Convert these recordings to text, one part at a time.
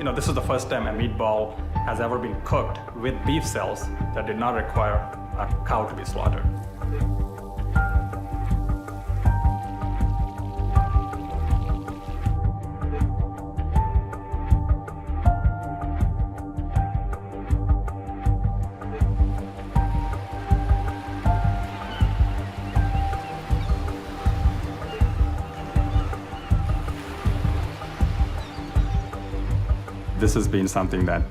This is the first time a meatball has ever been cooked with beef cells that did not require a cow to be slaughtered. This has been something that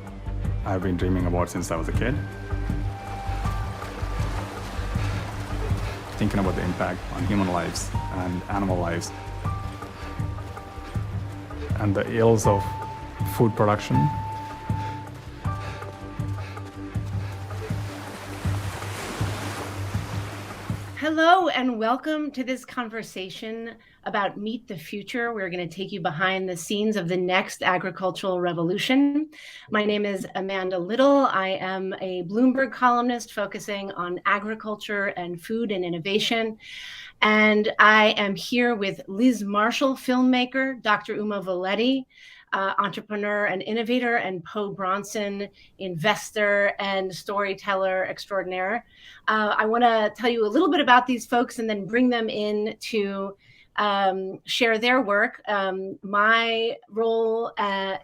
I've been dreaming about since I was a kid. Thinking about the impact on human lives and animal lives and the ills of food production. Hello and welcome to this conversation about Meet the Future. We're going to take you behind the scenes of the next agricultural revolution. My name is Amanda Little. I am a Bloomberg columnist focusing on agriculture and food and innovation. And I am here with Liz Marshall, filmmaker, Dr. Uma Valeti, entrepreneur and innovator, and Po Bronson, investor and storyteller extraordinaire. I want to tell you a little bit about these folks and then bring them in to share their work. My role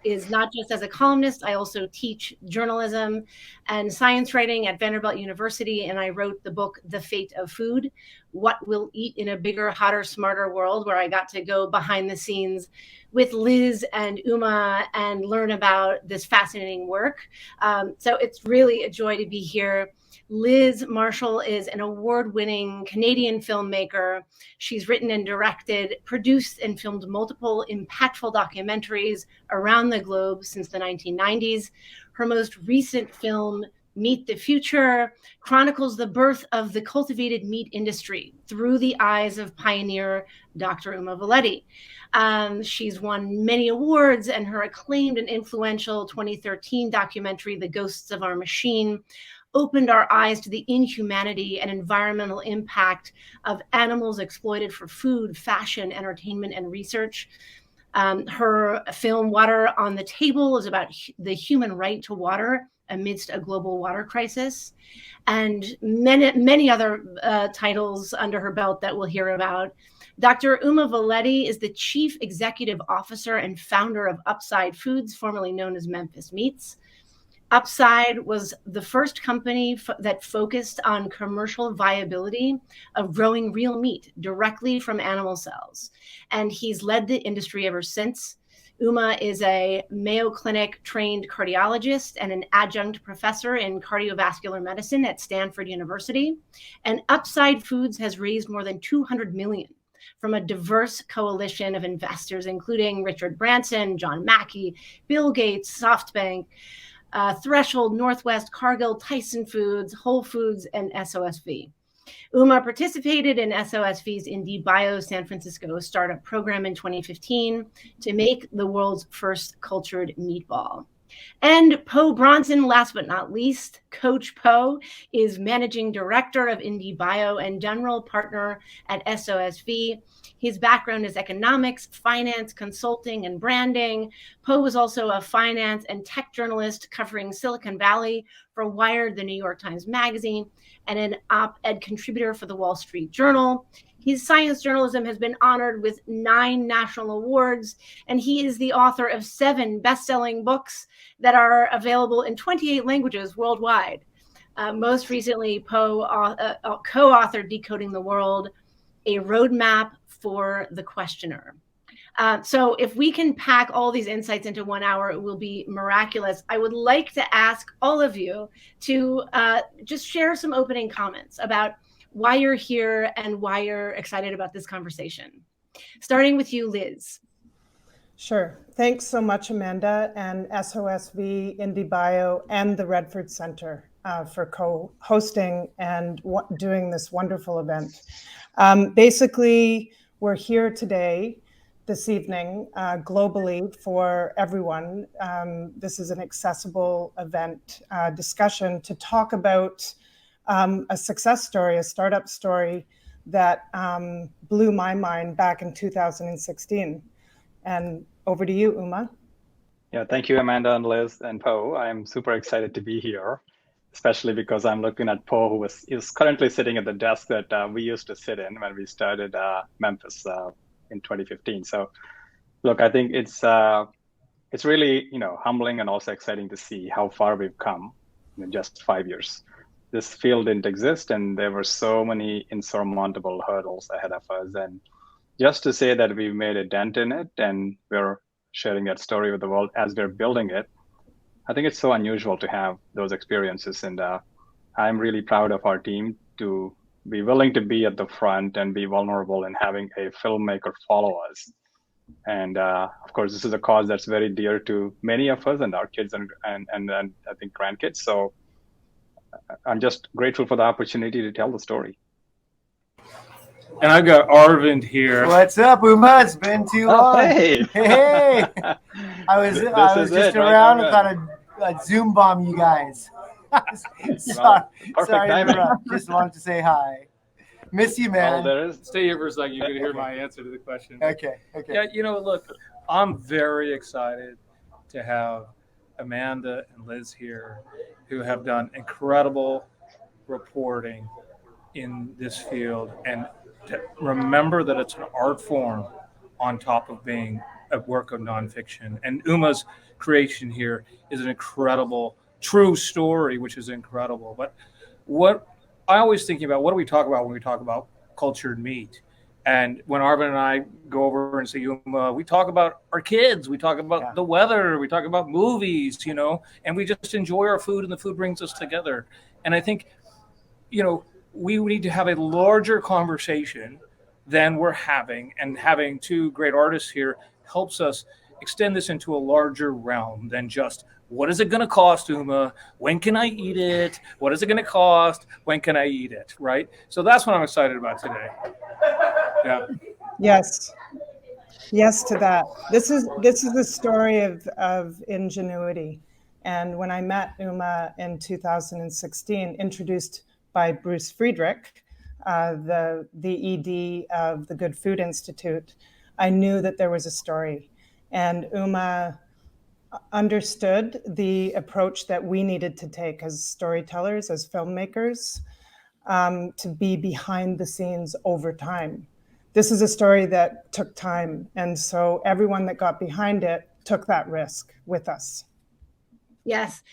is not just as a columnist. I also teach journalism and science writing at Vanderbilt University, and I wrote the book, The Fate of Food, What We'll Eat in a Bigger, Hotter, Smarter World, where I got to go behind the scenes with Liz and Uma and learn about this fascinating work. So it's really a joy to be here. Liz Marshall is an award-winning Canadian filmmaker. She's written and directed, produced and filmed multiple impactful documentaries around the globe since the 1990s. Her most recent film, Meet the Future, chronicles the birth of the cultivated meat industry through the eyes of pioneer Dr. Uma Valeti. She's won many awards, and her acclaimed and influential 2013 documentary, The Ghosts of Our Machine, opened our eyes to the inhumanity and environmental impact of animals exploited for food, fashion, entertainment, and research. Her film, Water on the Table, is about the human right to water amidst a global water crisis, and many other titles under her belt that we'll hear about. Dr. Uma Valeti is the Chief Executive Officer and founder of Upside Foods, formerly known as Memphis Meats. Upside was the first company that focused on commercial viability of growing real meat directly from animal cells. And he's led the industry ever since. Uma is a Mayo Clinic trained cardiologist and an adjunct professor in cardiovascular medicine at Stanford University. And Upside Foods has raised more than $200 million from a diverse coalition of investors, including Richard Branson, John Mackey, Bill Gates, SoftBank, Threshold, Northwest, Cargill, Tyson Foods, Whole Foods, and SOSV. Uma participated in SOSV's IndieBio San Francisco startup program in 2015 to make the world's first cultured meatball. And Po Bronson, last but not least, Coach Po, is managing director of IndieBio and general partner at SOSV. His background is economics, finance, consulting, and branding. Po was also a finance and tech journalist covering Silicon Valley for Wired, the New York Times Magazine, and an op-ed contributor for the Wall Street Journal. His science journalism has been honored with 9 national awards, and he is the author of 7 best-selling books that are available in 28 languages worldwide. Most recently, Po co-authored Decoding the World, a roadmap for the questioner. So if we can pack all these insights into 1 hour, it will be miraculous. I would like to ask all of you to just share some opening comments about why you're here and why you're excited about this conversation. Starting with you, Liz. Sure. Thanks so much, Amanda, and SOSV, IndieBio, and the Redford Center for co-hosting and doing this wonderful event. Basically, we're here today, this evening, globally for everyone. This is an accessible event discussion to talk about a success story, a startup story that blew my mind back in 2016. And over to you, Uma. Yeah, thank you, Amanda and Liz and Poe. I'm super excited to be here, especially because I'm looking at Poe, who is currently sitting at the desk that we used to sit in when we started Memphis in 2015. So, look, I think it's really humbling and also exciting to see how far we've come in just 5 years. This field didn't exist, and there were so many insurmountable hurdles ahead of us. And just to say that we've made a dent in it and we're sharing that story with the world as we're building it, I think it's so unusual to have those experiences. And I'm really proud of our team to be willing to be at the front and be vulnerable and having a filmmaker follow us. And of course, this is a cause that's very dear to many of us and our kids and I think grandkids. So I'm just grateful for the opportunity to tell the story. And I've got Arvind here. What's up, Uma? It's been too long. Hey! Hey! I was just around and thought I'd Zoom bomb you guys. Sorry to interrupt. Just wanted to say hi. Miss you, man. Stay here for a second. You can hear my answer to the question. Okay. Yeah, look, I'm very excited to have Amanda and Liz here, who have done incredible reporting in this field, and to remember that it's an art form on top of being a work of nonfiction. And Uma's creation here is an incredible, true story, which is incredible. But what I always thinking about, what do we talk about when we talk about cultured meat? And when Arvind and I go over and say, Uma, we talk about our kids, we talk about the weather, we talk about movies, and we just enjoy our food, and the food brings us together. And I think, we need to have a larger conversation than we're having, and having two great artists here helps us extend this into a larger realm than just, what is it going to cost, Uma? When can I eat it? What is it going to cost? When can I eat it? Right? So that's what I'm excited about today. Yeah. Yes to that. This is the story of ingenuity. And when I met Uma in 2016, introduced by Bruce Friedrich, the ED of the Good Food Institute, I knew that there was a story. And Uma understood the approach that we needed to take as storytellers, as filmmakers, to be behind the scenes over time. This is a story that took time. And so everyone that got behind it took that risk with us. Yes.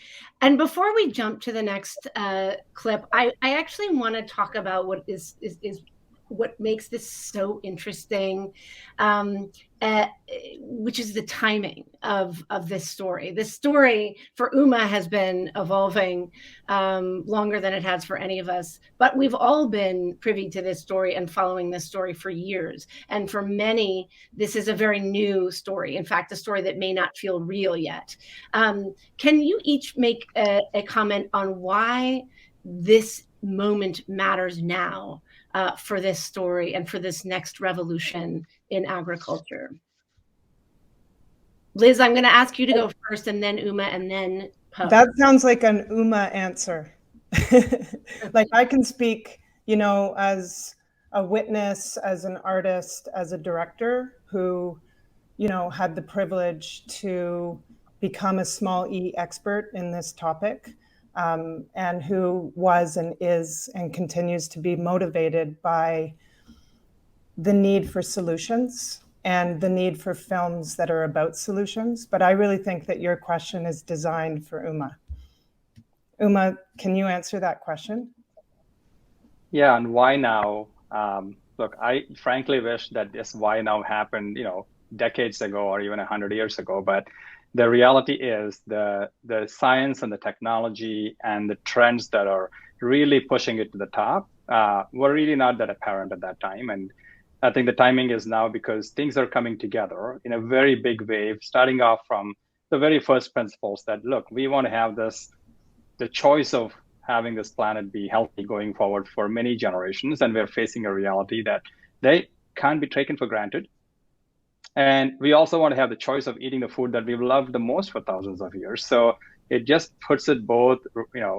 And before we jump to the next clip, I actually want to talk about what is what makes this so interesting, which is the timing of this story. This story for Uma has been evolving longer than it has for any of us, but we've all been privy to this story and following this story for years. And for many, this is a very new story. In fact, a story that may not feel real yet. Can you each make a comment on why this moment matters now for this story and for this next revolution in agriculture? Liz, I'm going to ask you to go first, and then Uma, and then Poe. That sounds like an Uma answer. Like I can speak, as a witness, as an artist, as a director who, had the privilege to become a small E expert in this topic. And who was and is and continues to be motivated by the need for solutions and the need for films that are about solutions. But I really think that your question is designed for Uma. Uma, can you answer that question? Yeah, and why now? Look, I frankly wish that this why now happened, decades ago or even 100 years ago, but the reality is the science and the technology and the trends that are really pushing it to the top were really not that apparent at that time. And I think the timing is now because things are coming together in a very big wave, starting off from the very first principles that, look, we want to have the choice of having this planet be healthy going forward for many generations. And we're facing a reality that they can't be taken for granted. And we also want to have the choice of eating the food that we've loved the most for thousands of years. So it just puts it both,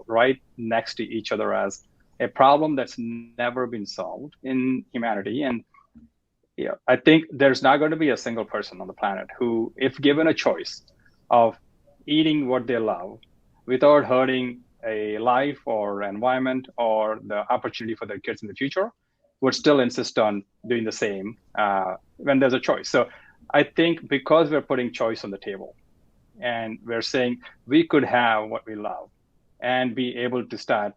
right next to each other as a problem that's never been solved in humanity. And I think there's not going to be a single person on the planet who, if given a choice, of eating what they love without hurting a life or environment or the opportunity for their kids in the future would still insist on doing the same when there's a choice. So I think because we're putting choice on the table and we're saying we could have what we love and be able to start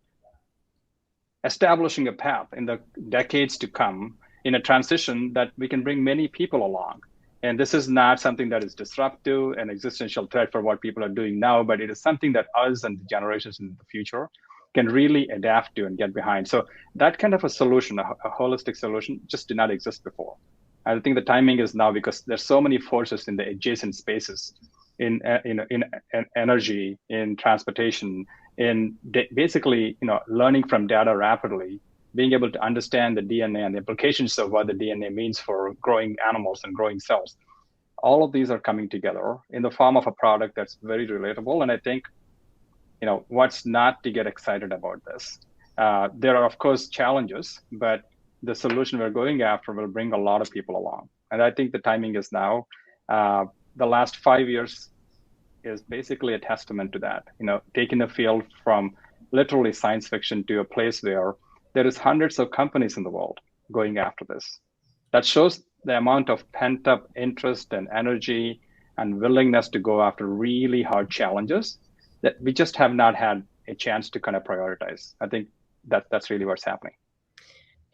establishing a path in the decades to come in a transition that we can bring many people along. And this is not something that is disruptive and existential threat for what people are doing now, but it is something that us and the generations in the future can really adapt to and get behind. So that kind of a solution, a holistic solution, just did not exist before. I think the timing is now because there's so many forces in the adjacent spaces, in energy, in transportation, in basically learning from data rapidly, being able to understand the DNA and the implications of what the DNA means for growing animals and growing cells. All of these are coming together in the form of a product that's very relatable. And I think, what's not to get excited about this? There are, of course, challenges, but the solution we're going after will bring a lot of people along. And I think the timing is now. The last 5 years is basically a testament to that, taking the field from literally science fiction to a place where there is hundreds of companies in the world going after this. That shows the amount of pent-up interest and energy and willingness to go after really hard challenges that we just have not had a chance to kind of prioritize. I think that's really what's happening.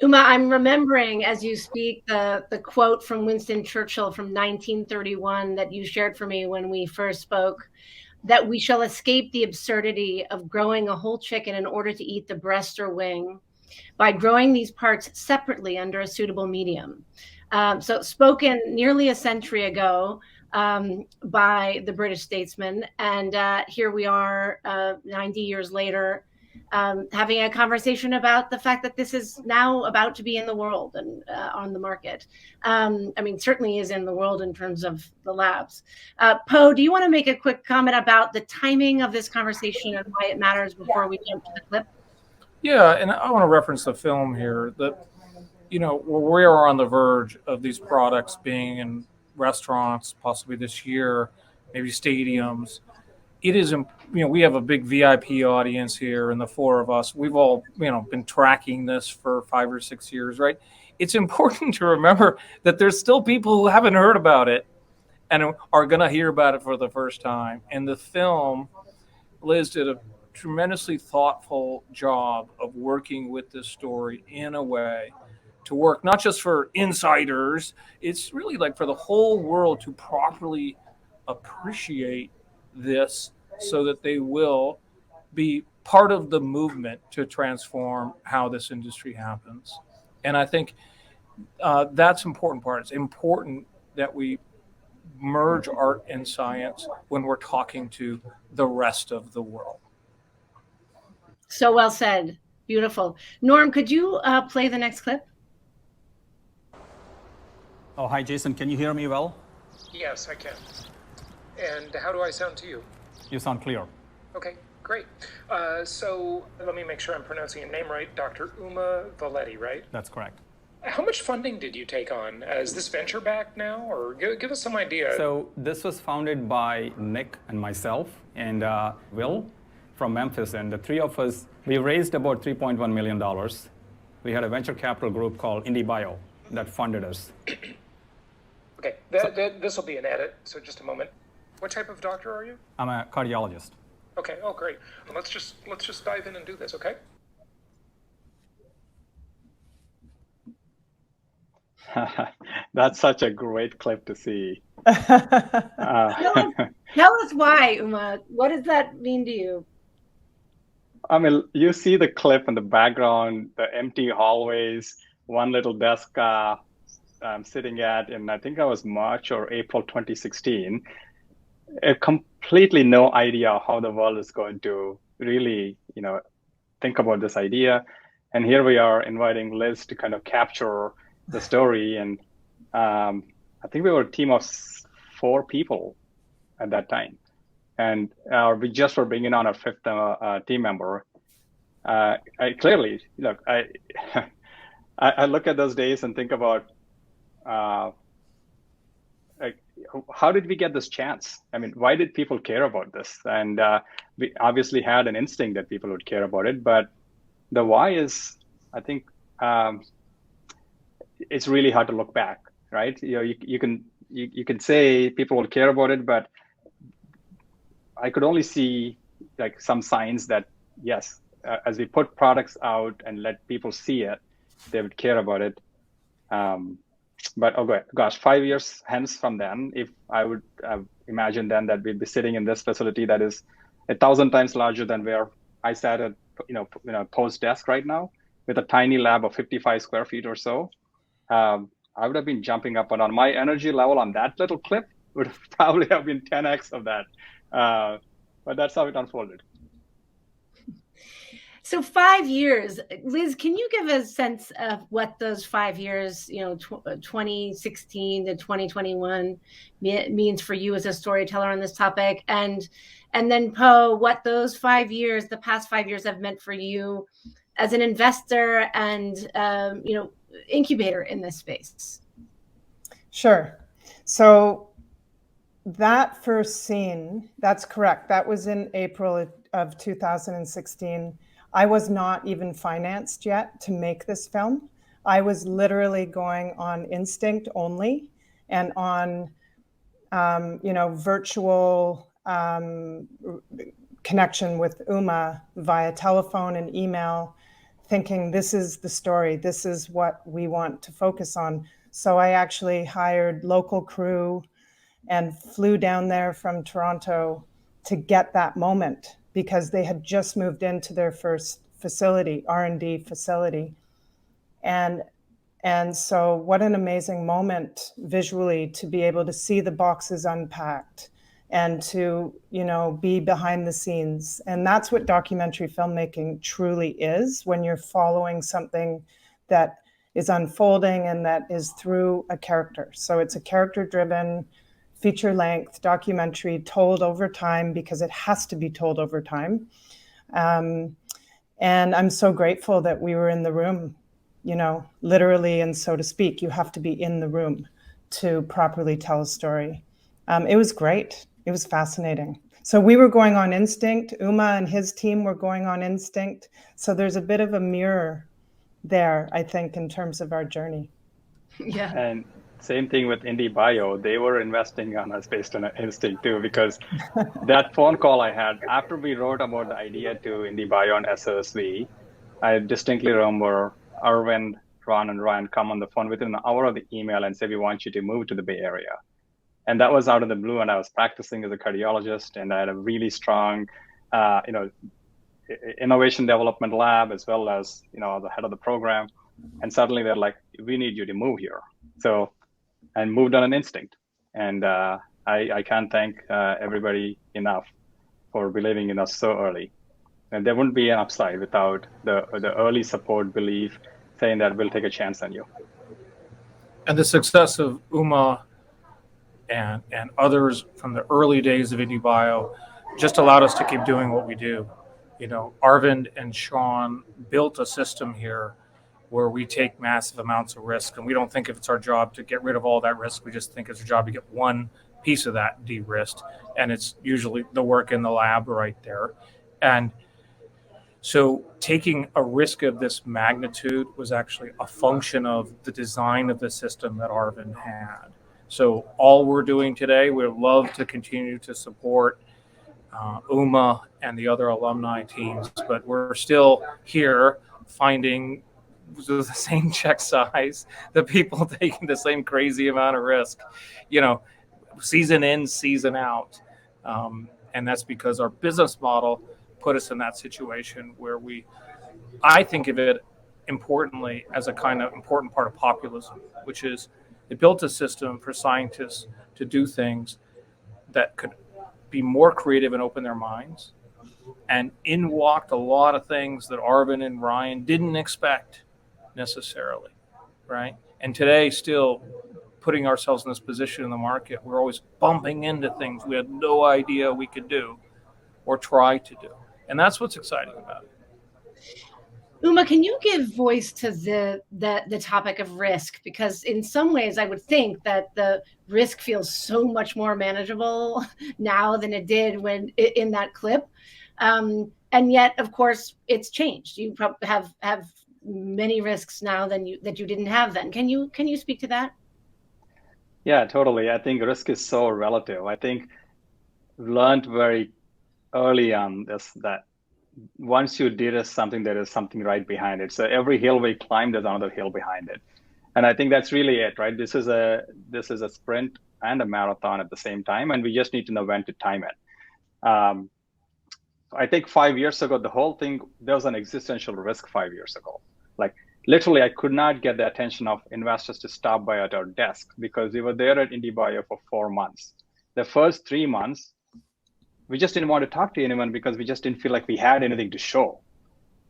Uma, I'm remembering as you speak the quote from Winston Churchill from 1931 that you shared for me when we first spoke, that we shall escape the absurdity of growing a whole chicken in order to eat the breast or wing by growing these parts separately under a suitable medium. So spoken nearly a century ago by the British statesman. And here we are 90 years later, having a conversation about the fact that this is now about to be in the world and on the market. Certainly is in the world in terms of the labs. Poe, do you want to make a quick comment about the timing of this conversation and why it matters before we jump to the clip? Yeah, and I want to reference the film here that, we are on the verge of these products being in restaurants, possibly this year, maybe stadiums. It is, we have a big VIP audience here, and the four of us, we've all, been tracking this for 5 or 6 years, right? It's important to remember that there's still people who haven't heard about it and are going to hear about it for the first time. And the film, Liz did a tremendously thoughtful job of working with this story in a way to work not just for insiders, it's really like for the whole world to properly appreciate this so that they will be part of the movement to transform how this industry happens. And I think that's important part. It's important that we merge art and science when we're talking to the rest of the world. So well said. Beautiful. Norm, could you play the next clip? Oh, hi, Jason. Can you hear me well? Yes, I can. And how do I sound to you? You sound clear. Okay, great. So let me make sure I'm pronouncing your name right. Dr. Uma Valeti, right? That's correct. How much funding did you take on? Is this venture backed now, or give us some idea? So this was founded by Nick and myself and Will from Memphis, and the three of us, we raised about $3.1 million. We had a venture capital group called IndieBio that funded us. Okay, this will be an edit, so just a moment. What type of doctor are you? I'm a cardiologist. Okay, oh great. Well, let's just dive in and do this, okay? That's such a great clip to see. Tell us why, Uma. What does that mean to you? I mean, you see the clip in the background, the empty hallways, one little desk I'm sitting at in, I think that was March or April 2016. Completely no idea how the world is going to really, think about this idea. And here we are inviting Liz to kind of capture the story. And I think we were a team of 4 people at that time. And we just were bringing on our 5th team member. I clearly, look, I look at those days and think about how how did we get this chance? I mean, why did people care about this? And we obviously had an instinct that people would care about it, but the why is, I think, it's really hard to look back, right? You can say people will care about it, but I could only see like some signs that yes, as we put products out and let people see it, they would care about it. But oh gosh, 5 years hence from then, if I would imagine then that we'd be sitting in this facility that is 1,000 times larger than where I sat at, Poe's desk right now, with a tiny lab of 55 square feet or so. I would have been jumping up, and on my energy level on that little clip would probably have been 10x of that. But that's how it unfolded. So 5 years, Liz, can you give a sense of what those 5 years, 2016 to 2021 means for you as a storyteller on this topic? And then Poe, what those 5 years, the past 5 years have meant for you as an investor and, incubator in this space? Sure. So that first scene, that's correct. That was in April of 2016. I was not even financed yet to make this film. I was literally going on instinct only and on, virtual connection with Uma via telephone and email, thinking this is the story, this is what we want to focus on. So I actually hired local crew and flew down there from Toronto to get that moment, because they had just moved into their first facility, R&D facility. And so what an amazing moment visually to be able to see the boxes unpacked and to, be behind the scenes. And that's what documentary filmmaking truly is, when you're following something that is unfolding and that is through a character. So it's a character-driven, feature-length documentary told over time, because it has to be told over time. And I'm so grateful that we were in the room, literally and so to speak. You have to be in the room to properly tell a story. It was great. It was fascinating. So we were going on instinct. Uma and his team were going on instinct. So there's a bit of a mirror there, I think, in terms of our journey. Yeah. And same thing with IndieBio. They were investing on us based on instinct too, because that phone call I had after we wrote about the idea to IndieBio and SOSV, I distinctly remember Arvind, Ron, and Ryan come on the phone within an hour of the email and say, we want you to move to the Bay Area. And that was out of the blue. And I was practicing as a cardiologist, and I had a really strong, innovation development lab, as well as, the head of the program. And suddenly they're like, we need you to move here. So I moved on an instinct. And I can't thank everybody enough for believing in us so early. And there wouldn't be an upside without the early support, belief, saying that we'll take a chance on you. And the success of Uma and others from the early days of IndieBio just allowed us to keep doing what we do. Arvind and Sean built a system here where we take massive amounts of risk, and we don't think if it's our job to get rid of all that risk. We just think it's our job to get one piece of that de-risked, and it's usually the work in the lab right there. And so taking a risk of this magnitude was actually a function of the design of the system that Arvind had. So all we're doing today, we'd love to continue to support Uma and the other alumni teams, but we're still here finding the same check size, the people taking the same crazy amount of risk, season in, season out. And that's because our business model put us in that situation where I think of it importantly as a kind of important part of populism, which is it built a system for scientists to do things that could be more creative and open their minds. And in walked a lot of things that Arvind and Ryan didn't expect necessarily, right? And today, still putting ourselves in this position in the market, we're always bumping into things we had no idea we could do or try to do. And that's what's exciting about it. Uma, can you give voice to the topic of risk? Because in some ways, I would think that the risk feels so much more manageable now than it did when in that clip. And yet, of course, it's changed. You probably have many risks now that you didn't have then. Can you speak to that? Yeah, totally. I think risk is so relative. I think learned very early on this that once you de-risk something, there is something right behind it. So every hill we climb, there's another hill behind it. And I think that's really it, right? This is a sprint and a marathon at the same time, and we just need to know when to time it. I think 5 years ago, the whole thing, there was an existential risk 5 years ago. Like literally, I could not get the attention of investors to stop by at our desk because we were there at IndieBio for 4 months. The first 3 months, we just didn't want to talk to anyone because we just didn't feel like we had anything to show.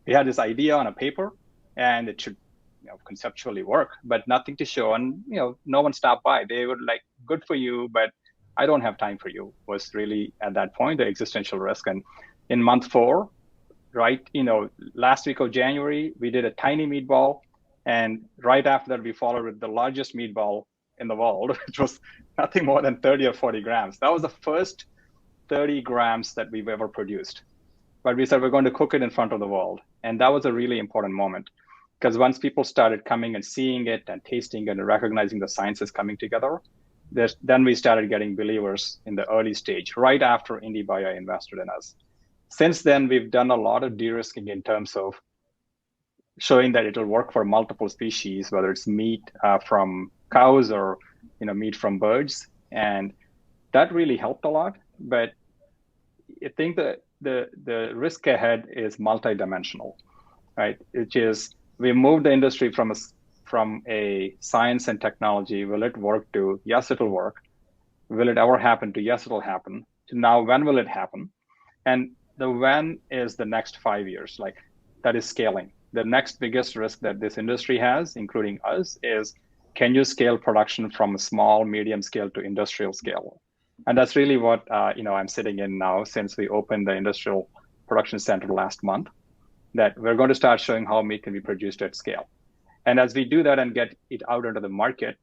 We had this idea on a paper and it should conceptually work, but nothing to show. And no one stopped by. They were like, good for you, but I don't have time for you, was really at that point the existential risk. And in month 4, right, last week of January, we did a tiny meatball. And right after that, we followed with the largest meatball in the world, which was nothing more than 30 or 40 grams. That was the first 30 grams that we've ever produced. But we said we're going to cook it in front of the world. And that was a really important moment because once people started coming and seeing it and tasting it and recognizing the sciences coming together, then we started getting believers in the early stage, right after IndieBio invested in us. Since then, we've done a lot of de-risking in terms of showing that it'll work for multiple species, whether it's meat from cows or meat from birds. And that really helped a lot. But I think that the risk ahead is multidimensional, right? Which is we moved the industry from a science and technology, will it work, to yes, it'll work. Will it ever happen, to yes, it'll happen, to now when will it happen? And the when is the next 5 years, like that is scaling. The next biggest risk that this industry has, including us, is can you scale production from a small, medium scale to industrial scale? And that's really what I'm sitting in now since we opened the industrial production center last month, that we're going to start showing how meat can be produced at scale. And as we do that and get it out into the market,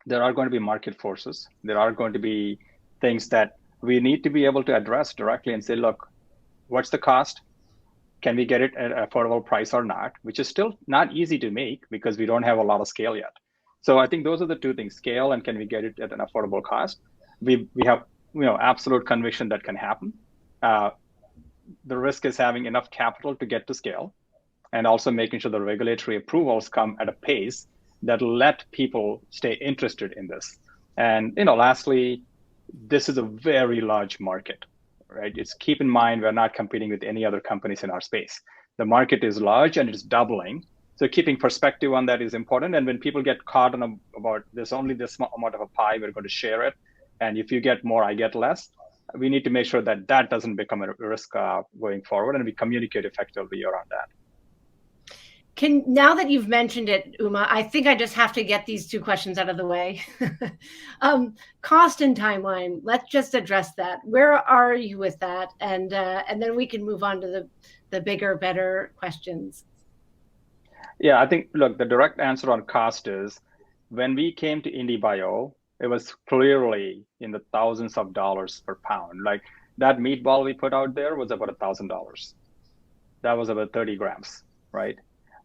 there are going to be market forces. There are going to be things that we need to be able to address directly and say, look, what's the cost? Can we get it at an affordable price or not? Which is still not easy to make because we don't have a lot of scale yet. So I think those are the two things, scale and can we get it at an affordable cost? We have absolute conviction that can happen. The risk is having enough capital to get to scale and also making sure the regulatory approvals come at a pace that let people stay interested in this. And lastly, this is a very large market, right? It's keep in mind, we're not competing with any other companies in our space. The market is large and it's doubling. So keeping perspective on that is important. And when people get caught on about there's only this amount of a pie, we're going to share it. And if you get more, I get less. We need to make sure that that doesn't become a risk going forward, and we communicate effectively around that. Now that you've mentioned it, Uma, I think I just have to get these two questions out of the way. Cost and timeline. Let's just address that. Where are you with that? And then we can move on to the bigger, better questions. Yeah, I think, look, the direct answer on cost is when we came to IndieBio, it was clearly in the thousands of dollars per pound. Like that meatball we put out there was about $1,000. That was about 30 grams, right?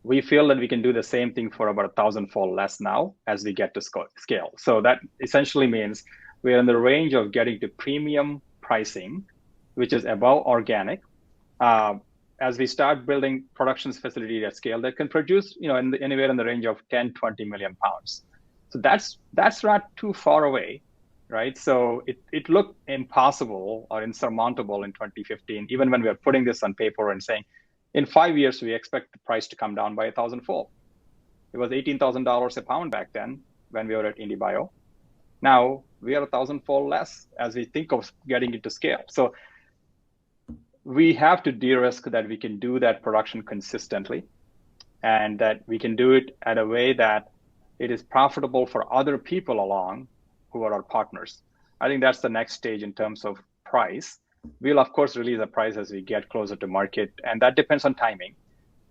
We feel that we can do the same thing for about 1,000-fold less now as we get to scale. So that essentially means we're in the range of getting to premium pricing, which is above organic. As we start building production facility at scale that can produce, anywhere in the range of 10, 20 million pounds. So that's not too far away, right? So it looked impossible or insurmountable in 2015, even when we were putting this on paper and saying, in 5 years, we expect the price to come down by 1,000-fold. It was $18,000 a pound back then when we were at IndieBio. Now we are 1,000-fold less as we think of getting it to scale. So we have to de-risk that we can do that production consistently and that we can do it at a way that it is profitable for other people along who are our partners. I think that's the next stage in terms of price. We'll, of course, release a price as we get closer to market, and that depends on timing.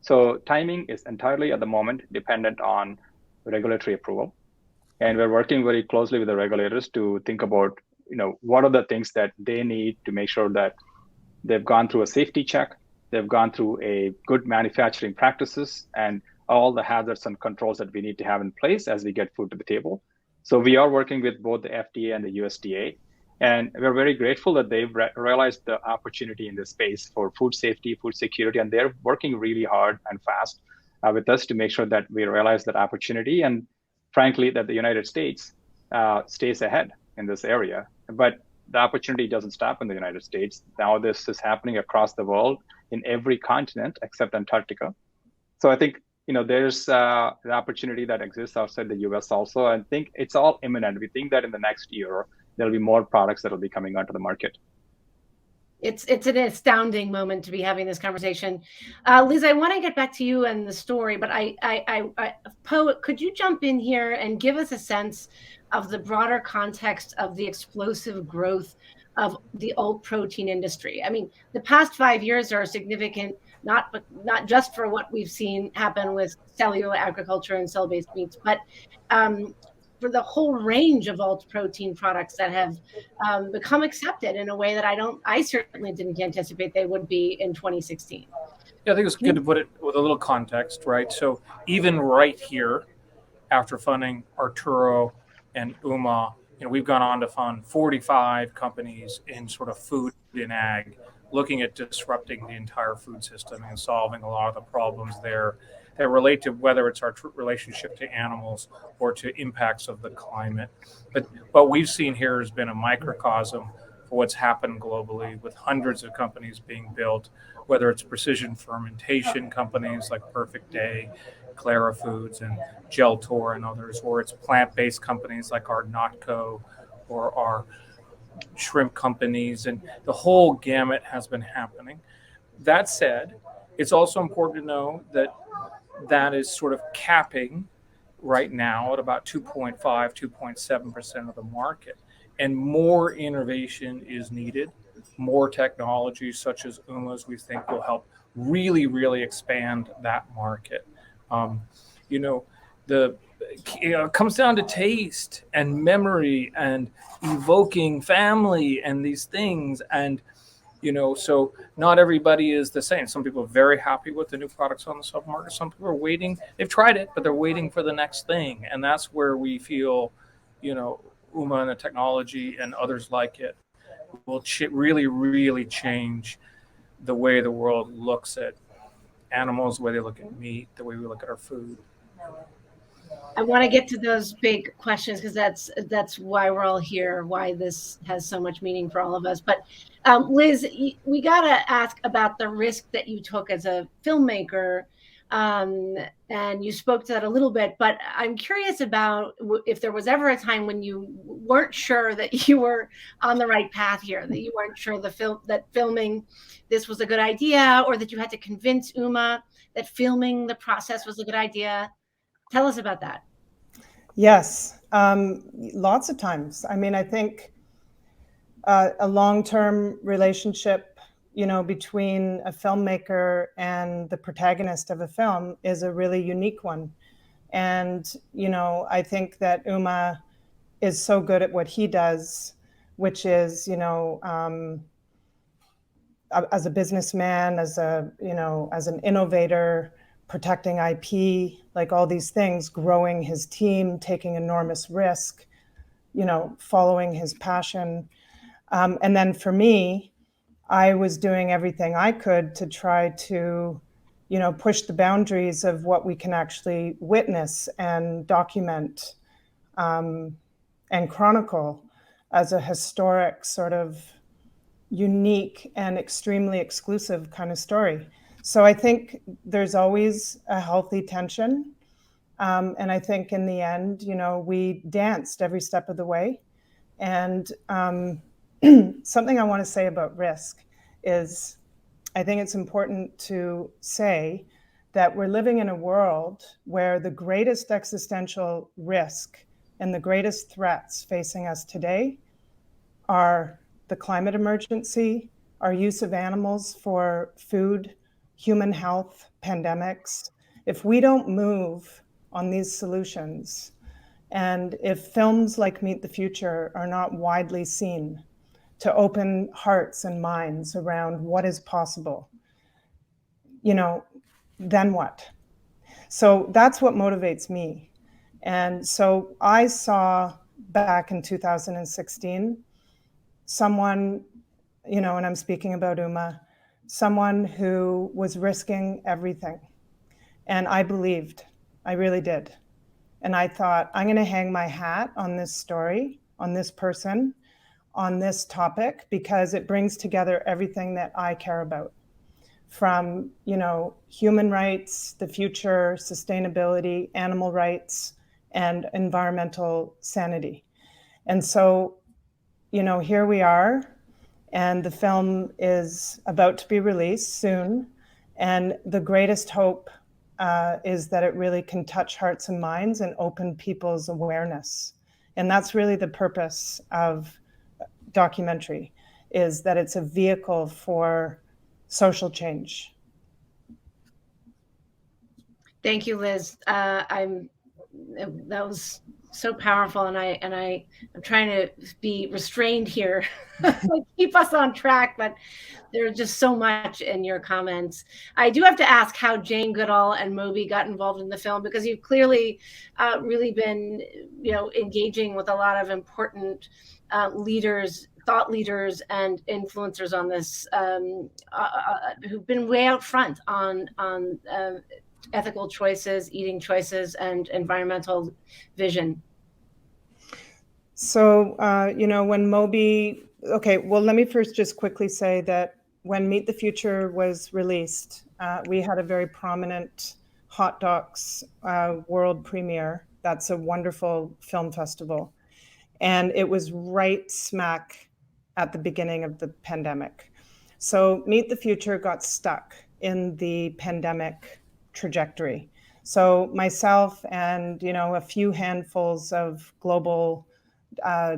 So timing is entirely at the moment dependent on regulatory approval. And we're working very closely with the regulators to think about, what are the things that they need to make sure that they've gone through a safety check, they've gone through a good manufacturing practices, and all the hazards and controls that we need to have in place as we get food to the table. So we are working with both the FDA and the USDA, and we're very grateful that they've realized the opportunity in this space for food safety, food security, and they're working really hard and fast with us to make sure that we realize that opportunity, and frankly, that the United States stays ahead in this area. But the opportunity doesn't stop in the United States. Now this is happening across the world in every continent except Antarctica. So I think, there's the opportunity that exists outside the US also. I think it's all imminent. We think that in the next year, there'll be more products that will be coming onto the market. It's an astounding moment to be having this conversation. Liz, I want to get back to you and the story, but Po, could you jump in here and give us a sense of the broader context of the explosive growth of the alt protein industry? I mean, the past 5 years are significant, not just for what we've seen happen with cellular agriculture and cell-based meats, but for the whole range of alt protein products that have become accepted in a way that I certainly didn't anticipate they would be in 2016. Yeah, I think it's good to put it with a little context, right? So even right here, after funding Arturo and UMA, we've gone on to fund 45 companies in sort of food and ag, looking at disrupting the entire food system and solving a lot of the problems there that relate to whether it's our relationship to animals or to impacts of the climate. But what we've seen here has been a microcosm for what's happened globally, with hundreds of companies being built, whether it's precision fermentation companies like Perfect Day, Clara Foods, and Geltor and others, or it's plant-based companies like our Notco or our shrimp companies, and the whole gamut has been happening. That said, it's also important to know that is sort of capping right now at about 2.5, 2.7% of the market. And more innovation is needed. More technology such as UMA's, we think, will help really, really expand that market. It comes down to taste and memory and evoking family and these things. And so not everybody is the same. Some people are very happy with the new products on the supermarket. Some people are waiting. They've tried it, but they're waiting for the next thing. And that's where we feel, UMA and the technology and others like it will really, really change the way the world looks at animals, the way they look at meat, the way we look at our food. I want to get to those big questions because that's why we're all here, why this has so much meaning for all of us. But Liz, we got to ask about the risk that you took as a filmmaker, and you spoke to that a little bit. But I'm curious about if there was ever a time when you weren't sure that you were on the right path here, that you weren't sure that filming this was a good idea, or that you had to convince UMA that filming the process was a good idea. Tell us about that. Yes, lots of times. I mean, I think a long-term relationship, between a filmmaker and the protagonist of a film is a really unique one. And, I think that UMA is so good at what he does, which is, as a businessman, as an innovator, protecting IP, like all these things, growing his team, taking enormous risk, following his passion. And then for me, I was doing everything I could to try to, push the boundaries of what we can actually witness and document and chronicle as a historic, sort of unique and extremely exclusive kind of story. So I think there's always a healthy tension. And I think in the end, we danced every step of the way. And something I want to say about risk is I think it's important to say that we're living in a world where the greatest existential risk and the greatest threats facing us today are the climate emergency, our use of animals for food, human health, pandemics, if we don't move on these solutions, and if films like Meet the Future are not widely seen to open hearts and minds around what is possible, then what? So that's what motivates me. And so I saw back in 2016, someone, and I'm speaking about Uma, someone who was risking everything. And I believed, I really did. And I thought, I'm going to hang my hat on this story, on this person, on this topic, because it brings together everything that I care about, from, human rights, the future, sustainability, animal rights, and environmental sanity. And so, here we are, and the film is about to be released soon. And the greatest hope is that it really can touch hearts and minds and open people's awareness. And that's really the purpose of documentary, is that it's a vehicle for social change. Thank you, Liz. That was so powerful, and I'm trying to be restrained here, keep us on track, but there's just so much in your comments. I do have to ask how Jane Goodall and Moby got involved in the film, because you've clearly really been, engaging with a lot of important leaders, thought leaders, and influencers on this, who've been way out front on ethical choices, eating choices, and environmental vision. So, when Moby, let me first just quickly say that when Meet the Future was released, we had a very prominent Hot Docs world premiere. That's a wonderful film festival. And it was right smack at the beginning of the pandemic. So Meet the Future got stuck in the pandemic trajectory. So myself and a few handfuls of global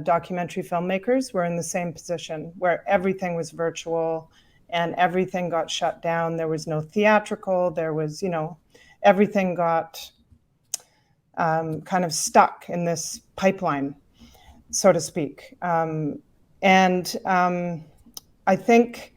documentary filmmakers were in the same position, where everything was virtual and everything got shut down. There was no theatrical. There was, everything got kind of stuck in this pipeline, so to speak. I think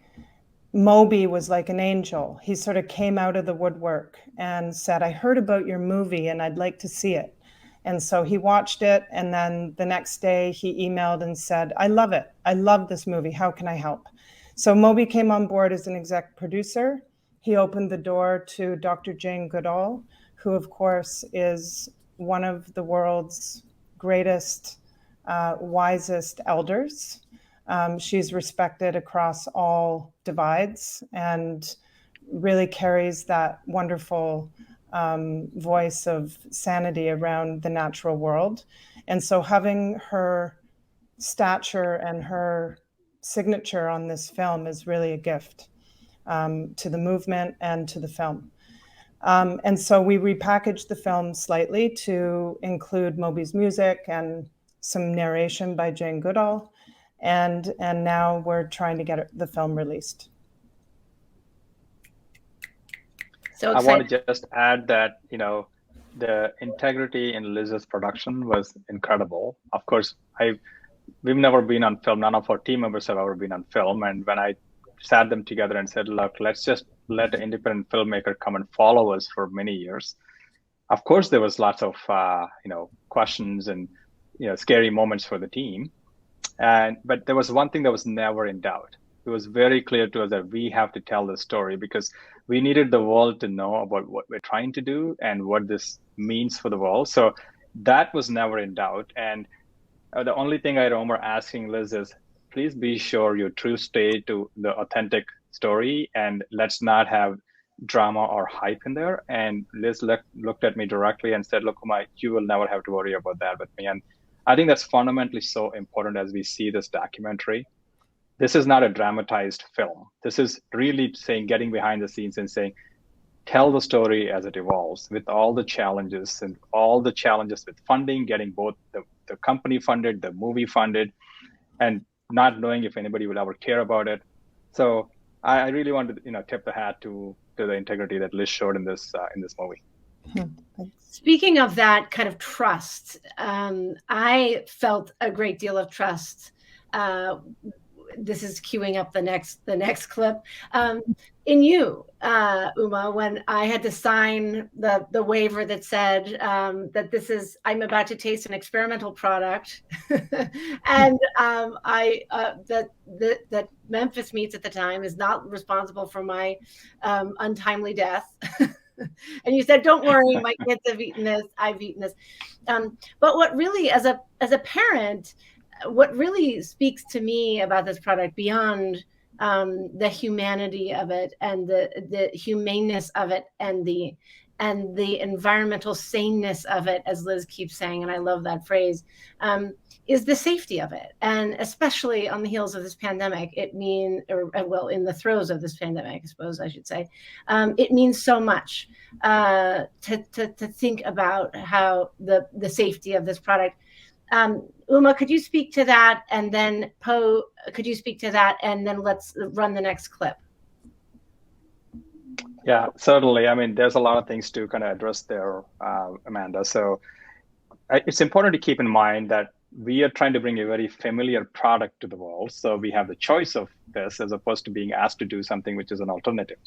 Moby was like an angel. He sort of came out of the woodwork and said, I heard about your movie and I'd like to see it. And so he watched it, and then the next day he emailed and said, I love it. I love this movie. How can I help? So Moby came on board as an exec producer. He opened the door to Dr. Jane Goodall, who of course is one of the world's greatest, wisest elders. She's respected across all divides and really carries that wonderful voice of sanity around the natural world. And so having her stature and her signature on this film is really a gift to the movement and to the film. And so we repackaged the film slightly to include Moby's music and some narration by Jane Goodall. And now we're trying to get the film released. So I want to just add that, the integrity in Liz's production was incredible. Of course, we've never been on film. None of our team members have ever been on film. And when I sat them together and said, look, let's just let an independent filmmaker come and follow us for many years. Of course, there was lots of, questions and, scary moments for the team. But there was one thing that was never in doubt. It was very clear to us that we have to tell this story, because we needed the world to know about what we're trying to do and what this means for the world. So that was never in doubt. And the only thing I remember asking Liz is, please be sure you true stay to the authentic story, and let's not have drama or hype in there. And Liz looked at me directly and said, look, Uma, you will never have to worry about that with me. And I think that's fundamentally so important as we see this documentary. This is not a dramatized film. This is really getting behind the scenes and saying, tell the story as it evolves, with all the challenges with funding, getting both the company funded, the movie funded, and not knowing if anybody will ever care about it. So I really want to tip the hat to to the integrity that Liz showed in this movie. Speaking of that kind of trust, I felt a great deal of trust. This is queuing up the next clip. In you, Uma, when I had to sign the waiver that said that I'm about to taste an experimental product, and that Memphis Meats at the time is not responsible for my untimely death. And you said, "Don't worry, my kids have eaten this. I've eaten this." But what really, as a parent, what really speaks to me about this product beyond the humanity of it and the humaneness of it and the environmental saneness of it, as Liz keeps saying, and I love that phrase, is the safety of it. And especially on the heels of this pandemic, in the throes of this pandemic, I suppose I should say, it means so much to think about how the safety of this product. Uma, could you speak to that? And then Po, could you speak to that? And then let's run the next clip. Yeah, certainly. I mean, there's a lot of things to kind of address there, Amanda. So it's important to keep in mind that we are trying to bring a very familiar product to the world. So we have the choice of this as opposed to being asked to do something which is an alternative.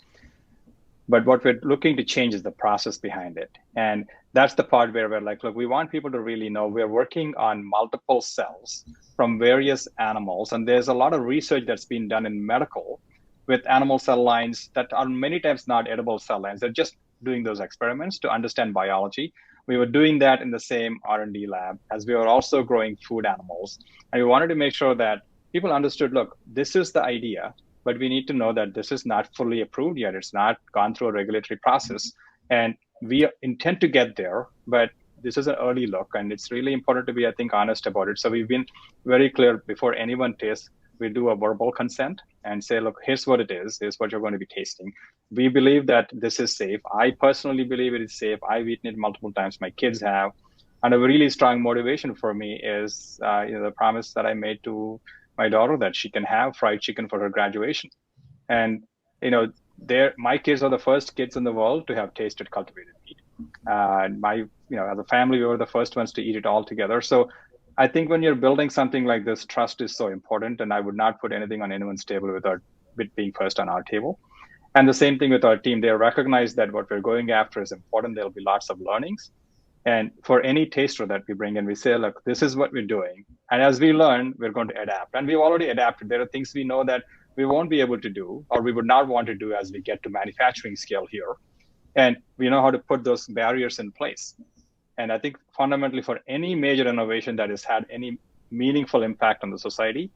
But what we're looking to change is the process behind it. And that's the part where we're like, look, we want people to really know we're working on multiple cells from various animals. And there's a lot of research that's been done in medical with animal cell lines that are many times not edible cell lines. They're just doing those experiments to understand biology. We were doing that in the same R&D lab as we were also growing food animals. And we wanted to make sure that people understood, look, this is the idea, but we need to know that this is not fully approved yet. It's not gone through a regulatory process. And we intend to get there, but this is an early look. And it's really important to be, I think, honest about it. So we've been very clear before anyone tastes, we do a verbal consent and say, look, here's what it is. Here's what you're going to be tasting. We believe that this is safe. I personally believe it is safe. I've eaten it multiple times. My kids have. And a really strong motivation for me is the promise that I made to my daughter that she can have fried chicken for her graduation. And, my kids are the first kids in the world to have tasted cultivated meat. And as a family, we were the first ones to eat it all together. So I think when you're building something like this, trust is so important. And I would not put anything on anyone's table without it being first on our table. And the same thing with our team. They recognize that what we're going after is important. There'll be lots of learnings. And for any taster that we bring in, we say, look, this is what we're doing. And as we learn, we're going to adapt. And we've already adapted. There are things we know that we won't be able to do, or we would not want to do as we get to manufacturing scale here. And we know how to put those barriers in place. And I think fundamentally for any major innovation that has had any meaningful impact on the society,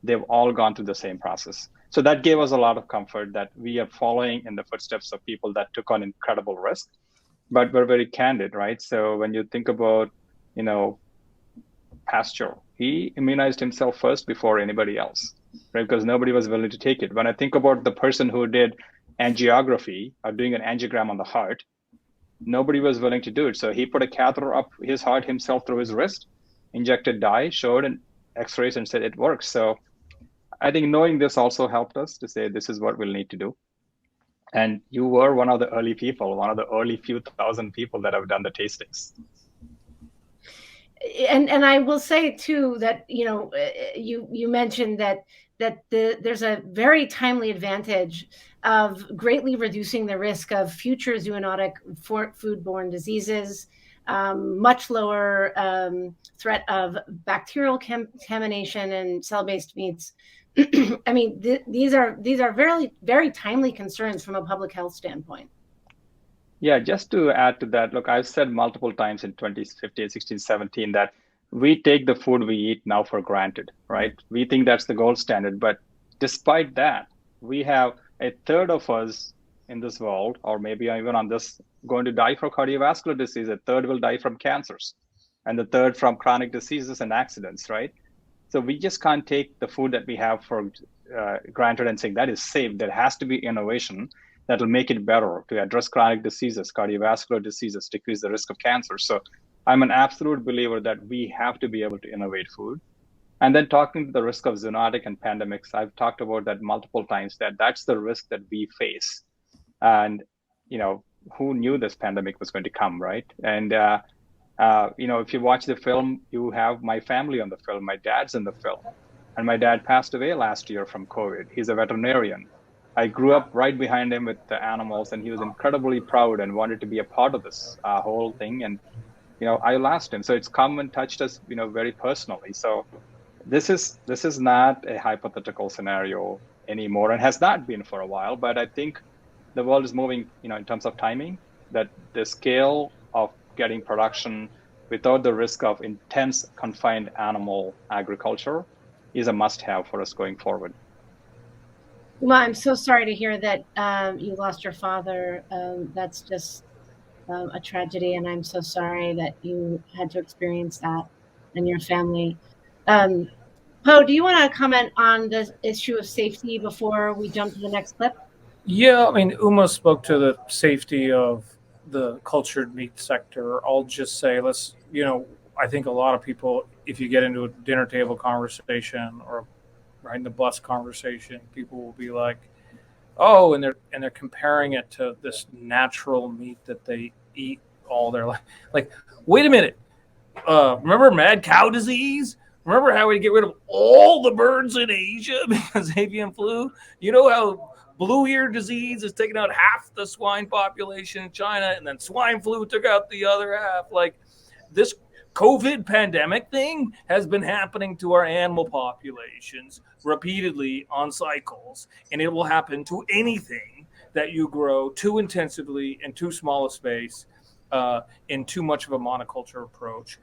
they've all gone through the same process. So that gave us a lot of comfort that we are following in the footsteps of people that took on incredible risk, but we're very candid, right? So when you think about, Pasteur, he immunized himself first before anybody else, right? Because nobody was willing to take it. When I think about the person who did angiography or doing an angiogram on the heart, nobody was willing to do it. So he put a catheter up his heart himself through his wrist, injected dye, showed an x-rays and said it works. So I think knowing this also helped us to say, this is what we'll need to do. And you were one of the early people, one of the early few thousand people that have done the tastings. And I will say too that, you mentioned that there's a very timely advantage of greatly reducing the risk of future zoonotic foodborne diseases, much lower threat of bacterial contamination and cell-based meats. I mean, these are very, very timely concerns from a public health standpoint. Yeah, just to add to that, look, I've said multiple times in 2015, 16, 17 that we take the food we eat now for granted, right? We think that's the gold standard. But despite that, we have a third of us in this world, or maybe even on this, going to die for cardiovascular disease. A third will die from cancers, and the third from chronic diseases and accidents, right? So we just can't take the food that we have for granted and saying that is safe. There has to be innovation that will make it better to address chronic diseases, cardiovascular diseases, decrease the risk of cancer. So I'm an absolute believer that we have to be able to innovate food. And then talking to the risk of zoonotic and pandemics, I've talked about that multiple times, that's the risk that we face And, who knew this pandemic was going to come, right? And, if you watch the film, you have my family on the film. My dad's in the film. And my dad passed away last year from COVID. He's a veterinarian. I grew up right behind him with the animals, and he was incredibly proud and wanted to be a part of this whole thing. And, I lost him. So it's come and touched us, very personally. So this is not a hypothetical scenario anymore, and has not been for a while. But I think the world is moving, in terms of timing, that the scale of getting production without the risk of intense confined animal agriculture is a must-have for us going forward. Well, I'm so sorry to hear that you lost your father. That's just a tragedy, and I'm so sorry that you had to experience that and your family. Poe, do you want to comment on the issue of safety before we jump to the next clip? Yeah, I mean, Uma spoke to the safety of the cultured meat sector. I'll just say, I think a lot of people, if you get into a dinner table conversation or riding the bus conversation, people will be like, oh, and they're comparing it to this natural meat that they eat all their life. Like, wait a minute. Remember mad cow disease? Remember how we get rid of all the birds in Asia because avian flu? You know how blue ear disease has taken out half the swine population in China, and then swine flu took out the other half? Like, this COVID pandemic thing has been happening to our animal populations repeatedly on cycles, and it will happen to anything that you grow too intensively in too small a space, in too much of a monoculture approach.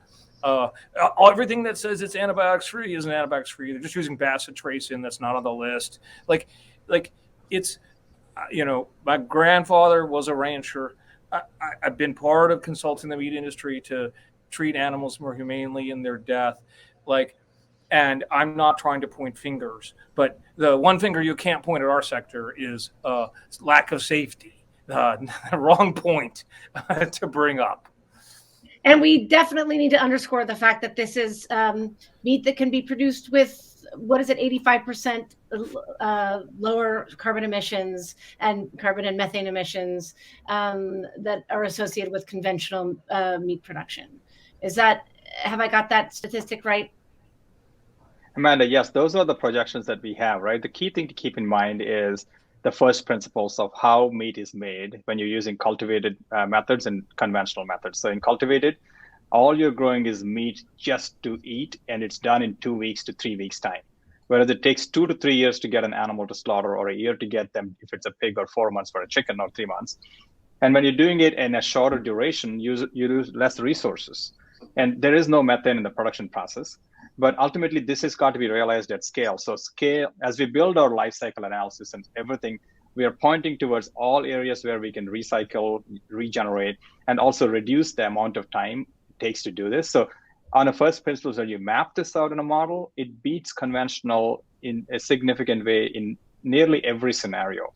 Everything that says it's antibiotics free isn't antibiotics free. They're just using bacitracin that's not on the list. Like it's, my grandfather was a rancher. I've been part of consulting the meat industry to treat animals more humanely in their death. And I'm not trying to point fingers, but the one finger you can't point at our sector is lack of safety. The wrong point to bring up. And we definitely need to underscore the fact that this is meat that can be produced with, 85% lower carbon emissions and carbon and methane emissions that are associated with conventional meat production. Have I got that statistic right? Amanda, yes, those are the projections that we have, right? The key thing to keep in mind is the first principles of how meat is made when you're using cultivated methods and conventional methods. So in cultivated, all you're growing is meat just to eat, and it's done in 2 weeks to 3 weeks time. Whereas it takes 2 to 3 years to get an animal to slaughter, or a year to get them if it's a pig, or 4 months for a chicken, or 3 months. And when you're doing it in a shorter duration, you use less resources. And there is no methane in the production process. But ultimately, this has got to be realized at scale. So scale, as we build our life cycle analysis and everything, we are pointing towards all areas where we can recycle, regenerate, and also reduce the amount of time it takes to do this. So on a first principles, when you map this out in a model, it beats conventional in a significant way in nearly every scenario.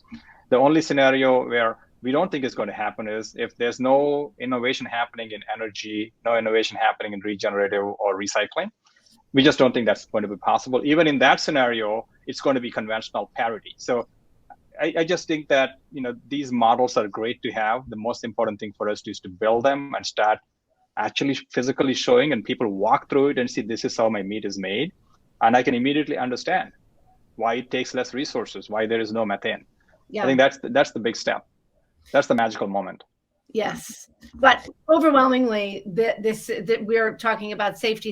The only scenario where we don't think is going to happen is if there's no innovation happening in energy, no innovation happening in regenerative or recycling. We just don't think that's going to be possible. Even in that scenario, it's going to be conventional parity. So I just think that these models are great to have. The most important thing for us is to build them and start actually physically showing, and people walk through it and see, this is how my meat is made. And I can immediately understand why it takes less resources, why there is no methane. Yeah. I think that's the big step. That's the magical moment. Yes, but overwhelmingly, we're talking about safety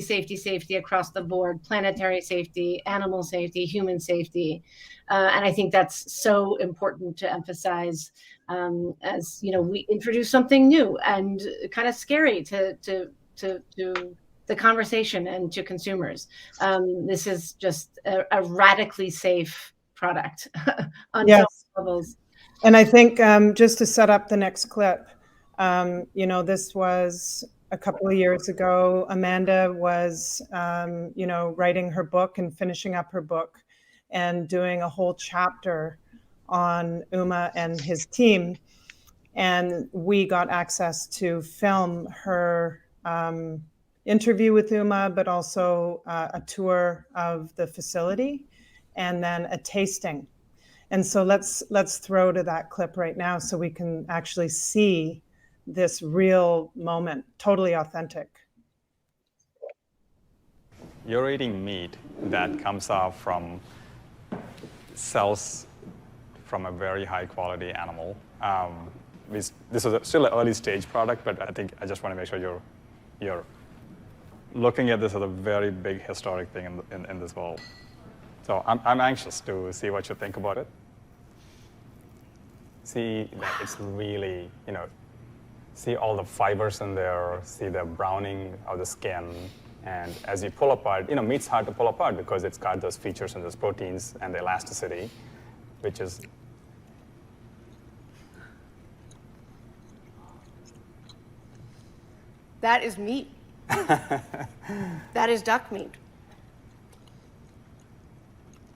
across the board: planetary safety, animal safety, human safety, and I think that's so important to emphasize. As we introduce something new and kind of scary to the conversation and to consumers. This is just a radically safe product on so many levels. And I think just to set up the next clip. This was a couple of years ago. Amanda was, writing her book and finishing up her book and doing a whole chapter on Uma and his team. And we got access to film her interview with Uma, but also a tour of the facility and then a tasting. And so let's throw to that clip right now so we can actually see this real moment, totally authentic. You're eating meat that comes off from cells from a very high quality animal. This is still an early stage product, but I think I just want to make sure you're looking at this as a very big historic thing in this world. So I'm anxious to see what you think about it. See that it's really, see all the fibers in there, see the browning of the skin. And as you pull apart, meat's hard to pull apart because it's got those features and those proteins and the elasticity, which is that is meat. That is duck meat.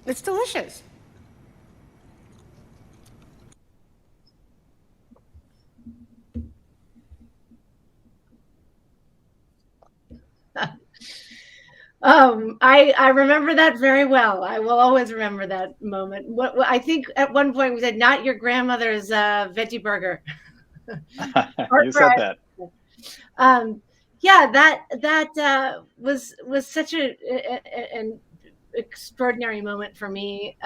It's delicious. I remember that very well. I will always remember that moment. I think at one point we said, "Not your grandmother's veggie burger." You said that. Yeah, that was such an extraordinary moment for me.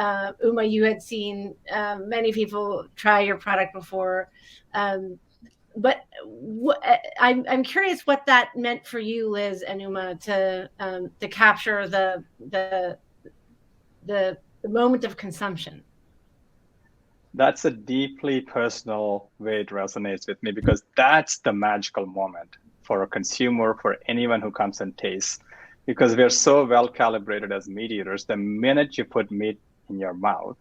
Uma, you had seen many people try your product before. But I'm curious what that meant for you, Liz and Uma, to capture the moment of consumption. That's a deeply personal way it resonates with me, because that's the magical moment for a consumer, for anyone who comes and tastes, because we're so well calibrated as meat eaters. The minute you put meat in your mouth,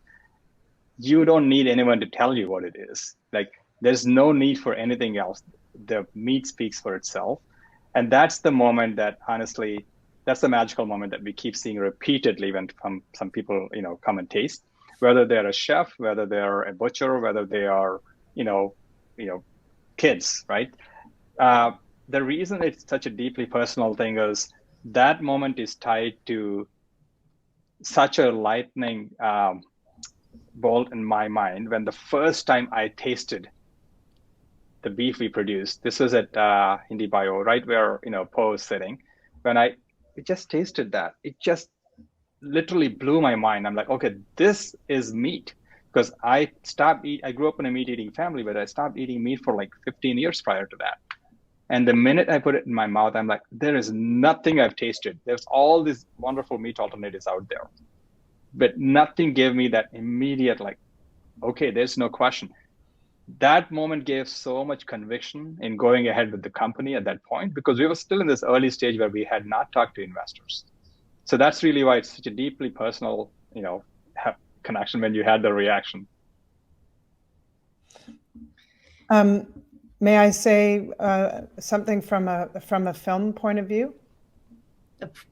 you don't need anyone to tell you what it is. Like, there's no need for anything else. The meat speaks for itself. And that's the moment that, honestly, that's the magical moment that we keep seeing repeatedly when some people, come and taste, whether they're a chef, whether they're a butcher, whether they are, kids, right? The reason it's such a deeply personal thing is that moment is tied to such a lightning bolt in my mind when the first time I tasted the beef we produced. This was at IndieBio, right where Po is sitting. When I just tasted that, it just literally blew my mind. I'm like, okay, this is meat. Because I grew up in a meat eating family, but I stopped eating meat for like 15 years prior to that. And the minute I put it in my mouth, I'm like, there is nothing I've tasted. There's all these wonderful meat alternatives out there, but nothing gave me that immediate, like, okay, there's no question. That moment gave so much conviction in going ahead with the company at that point, because we were still in this early stage where we had not talked to investors. So that's really why it's such a deeply personal, connection when you had the reaction. May I say something from a film point of view?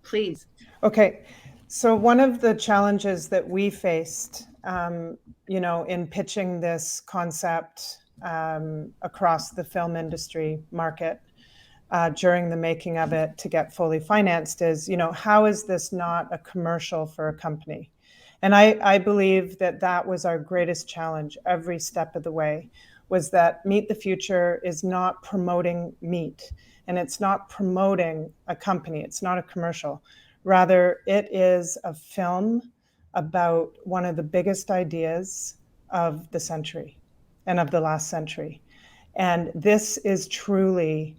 Please. Okay. So one of the challenges that we faced, in pitching this concept across the film industry market during the making of it to get fully financed is, how is this not a commercial for a company? And I believe that was our greatest challenge every step of the way, was that Meat the Future is not promoting meat, and it's not promoting a company. It's not a commercial. Rather, it is a film about one of the biggest ideas of the century and of the last century. And this is truly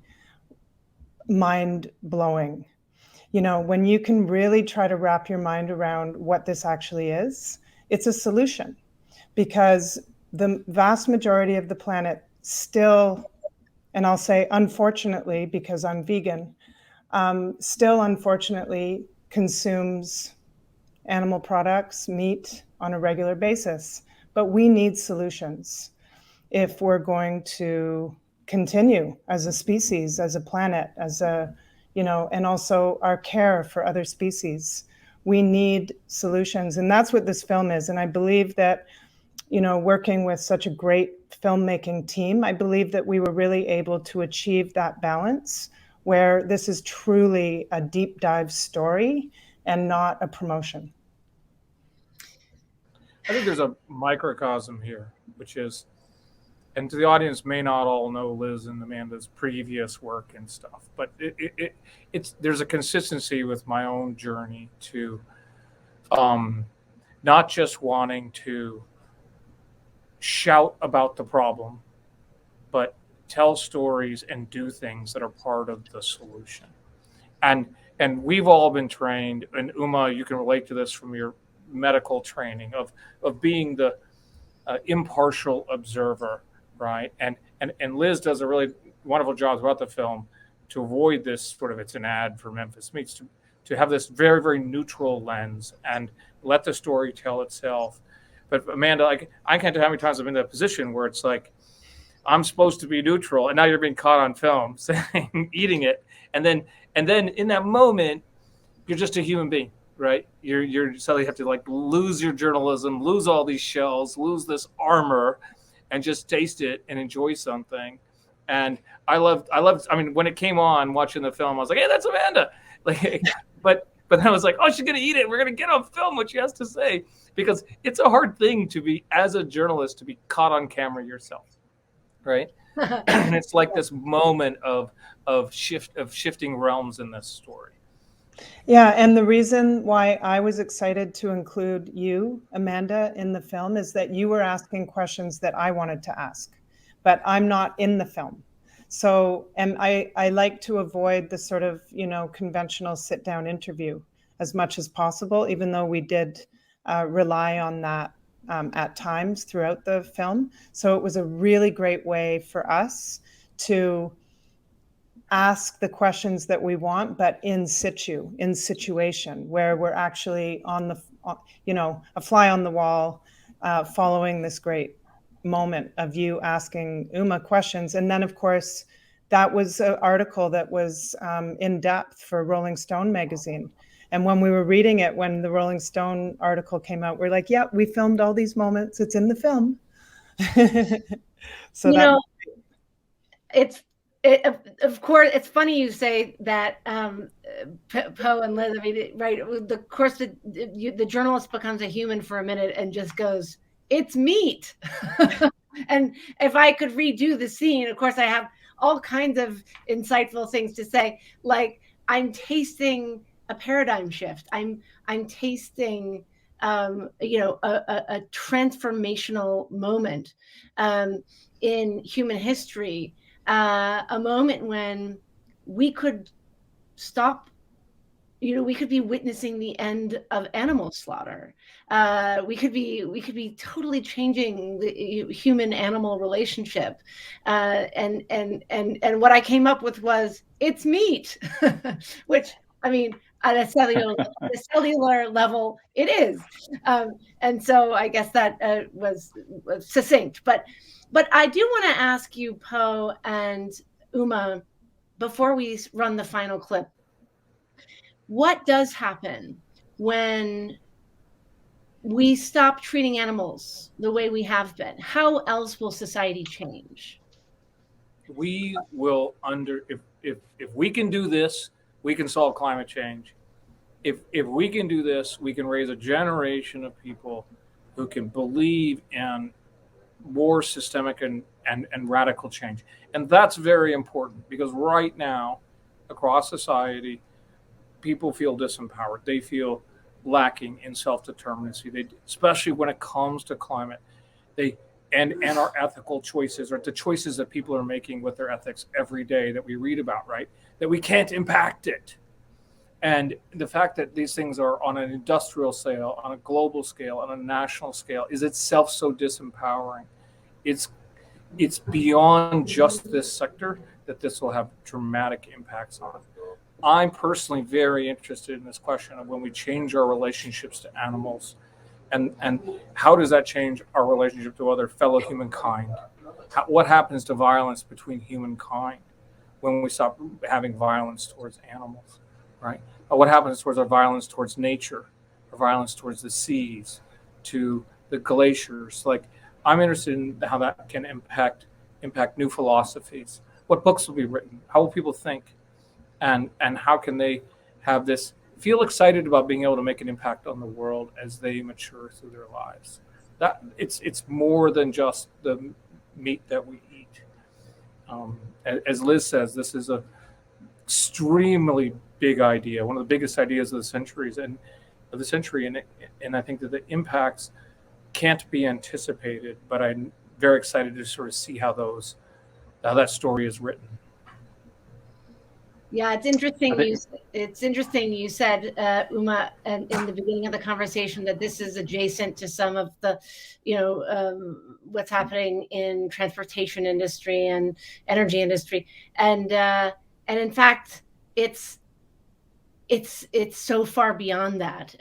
mind-blowing. When you can really try to wrap your mind around what this actually is, it's a solution, because the vast majority of the planet still, and I'll say unfortunately because I'm vegan, still unfortunately consumes animal products, meat, on a regular basis. But we need solutions if we're going to continue as a species, as a planet, and also our care for other species. We need solutions, and that's what this film is. And I believe that, working with such a great filmmaking team, I believe that we were really able to achieve that balance where this is truly a deep dive story and not a promotion. I think there's a microcosm here, which is, and to the audience may not all know Liz and Amanda's previous work and stuff, but it's there's a consistency with my own journey to not just wanting to shout about the problem, but tell stories and do things that are part of the solution. And we've all been trained, and Uma, you can relate to this from your medical training of being the impartial observer, right? And Liz does a really wonderful job throughout the film to avoid this sort of, it's an ad for Memphis Meats, to have this very, very neutral lens and let the story tell itself. But Amanda, I can't tell how many times I'm in that position where it's like, I'm supposed to be neutral, and now you're being caught on film saying, eating it. And then in that moment, you're just a human being, right? You're suddenly have to like lose your journalism, lose all these shells, lose this armor, and just taste it and enjoy something. And I loved. I mean, when it came on, watching the film, I was like, "Hey, that's Amanda!" Like, but then I was like, "Oh, she's gonna eat it. We're gonna get on film what she has to say," because it's a hard thing to be, as a journalist, to be caught on camera yourself, right? And it's like this moment of shifting realms in this story. Yeah, and the reason why I was excited to include you, Amanda, in the film is that you were asking questions that I wanted to ask, but I'm not in the film. So, and I like to avoid the sort of, conventional sit-down interview as much as possible, even though we did rely on that at times throughout the film. So it was a really great way for us to ask the questions that we want, but in situation, where we're actually on the, a fly on the wall, following this great moment of you asking Uma questions. And then, of course, that was an article that was in depth for Rolling Stone magazine. And when we were reading it, when the Rolling Stone article came out, we're like, yeah, we filmed all these moments. It's in the film. So of course, it's funny you say that, Poe and Liz. I mean, right? Of course, the journalist becomes a human for a minute and just goes, "It's meat." And if I could redo the scene, of course, I have all kinds of insightful things to say. Like, I'm tasting a paradigm shift. I'm tasting, a transformational moment in human history. A moment when we could stop, we could be witnessing the end of animal slaughter. We could be totally changing the human-animal relationship. And what I came up with was, it's meat, which, I mean, at a cellular level, it is. And so I guess that was succinct. But I do want to ask you, Poe and Uma, before we run the final clip, what does happen when we stop treating animals the way we have been? How else will society change? We will if we can do this, we can solve climate change. If we can do this, we can raise a generation of people who can believe in more systemic and radical change. And that's very important, because right now across society, people feel disempowered. They feel lacking in self-determinacy. Especially when it comes to climate, and our ethical choices, or the choices that people are making with their ethics every day that we read about, right? That we can't impact it. And the fact that these things are on an industrial scale, on a global scale, on a national scale, is itself so disempowering. It's beyond just this sector that this will have dramatic impacts on. I'm personally very interested in this question of when we change our relationships to animals, and how does that change our relationship to other fellow humankind? What happens to violence between humankind when we stop having violence towards animals, right? What happens towards our violence towards nature, our violence towards the seas, to the glaciers? Like, I'm interested in how that can impact new philosophies. What books will be written? How will people think? And how can they feel excited about being able to make an impact on the world as they mature through their lives? that it's more than just the meat that we eat. As Liz says, this is a extremely big idea, one of the biggest ideas of the century, and I think that the impacts can't be anticipated. But I'm very excited to sort of see how that story is written. Yeah, it's interesting. It's interesting you said, Uma, in the beginning of the conversation, that this is adjacent to some of the, what's happening in transportation industry and energy industry, and in fact, it's so far beyond that,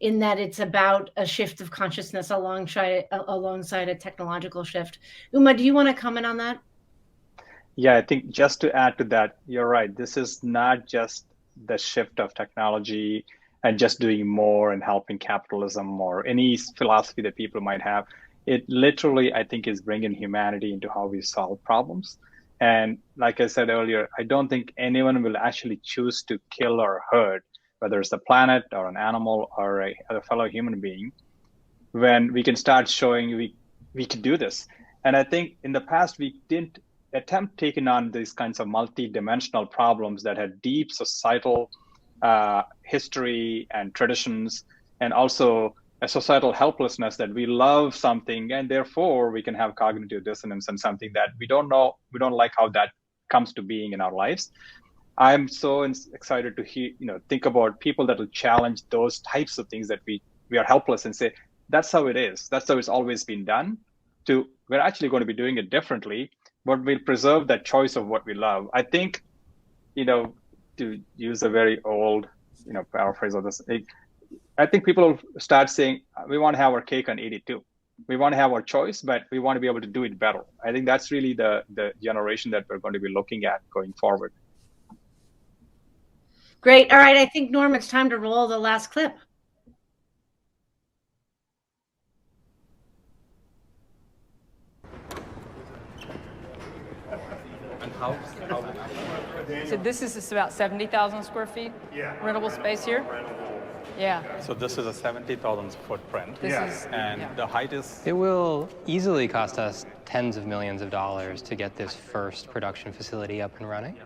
in that it's about a shift of consciousness alongside a technological shift. Uma, do you want to comment on that? Yeah, I think just to add to that, you're right. This is not just the shift of technology and just doing more and helping capitalism or any philosophy that people might have. It literally, I think, is bringing humanity into how we solve problems. And like I said earlier, I don't think anyone will actually choose to kill or hurt, whether it's a planet or an animal or a fellow human being, when we can start showing we can do this. And I think in the past, we didn't attempt taking on these kinds of multi-dimensional problems that had deep societal history and traditions, and also a societal helplessness that we love something and therefore we can have cognitive dissonance and something that we don't like how that comes to being in our lives. I'm so excited to think about people that will challenge those types of things that we are helpless and say, that's how it is. That's how it's always been done. We're actually going to be doing it differently, but we'll preserve that choice of what we love. I think, to use a very old, paraphrase of this, I think people will start saying, we want to have our cake and eat it too. We want to have our choice, but we want to be able to do it better. I think that's really the generation that we're going to be looking at going forward. Great. All right. I think, Norm, it's time to roll the last clip. So this is about 70,000 square feet rentable space here? Yeah. So this is a 70,000 footprint. The height is... It will easily cost us tens of millions of dollars to get this first production facility up and running.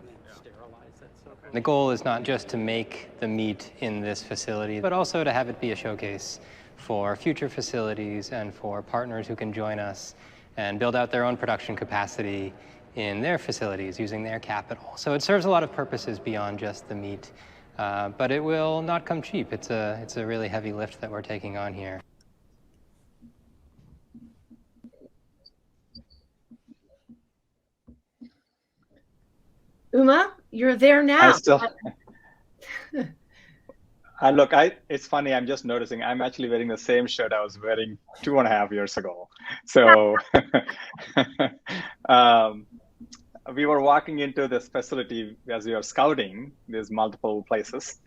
The goal is not just to make the meat in this facility, but also to have it be a showcase for future facilities and for partners who can join us and build out their own production capacity in their facilities using their capital. So it serves a lot of purposes beyond just the meat, but it will not come cheap. It's a really heavy lift that we're taking on here. Uma, you're there now. Look, it's funny, I'm just noticing I'm actually wearing the same shirt I was wearing 2.5 years ago. So we were walking into this facility as we were scouting. There's multiple places,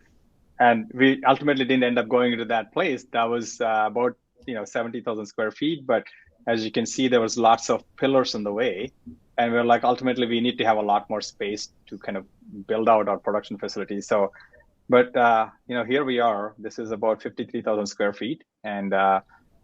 and we ultimately didn't end up going into that place. That was about 70,000 square feet, but as you can see, there was lots of pillars in the way, and we're like, ultimately we need to have a lot more space to kind of build out our production facility. So, but here we are. This is about 53,000 square feet, and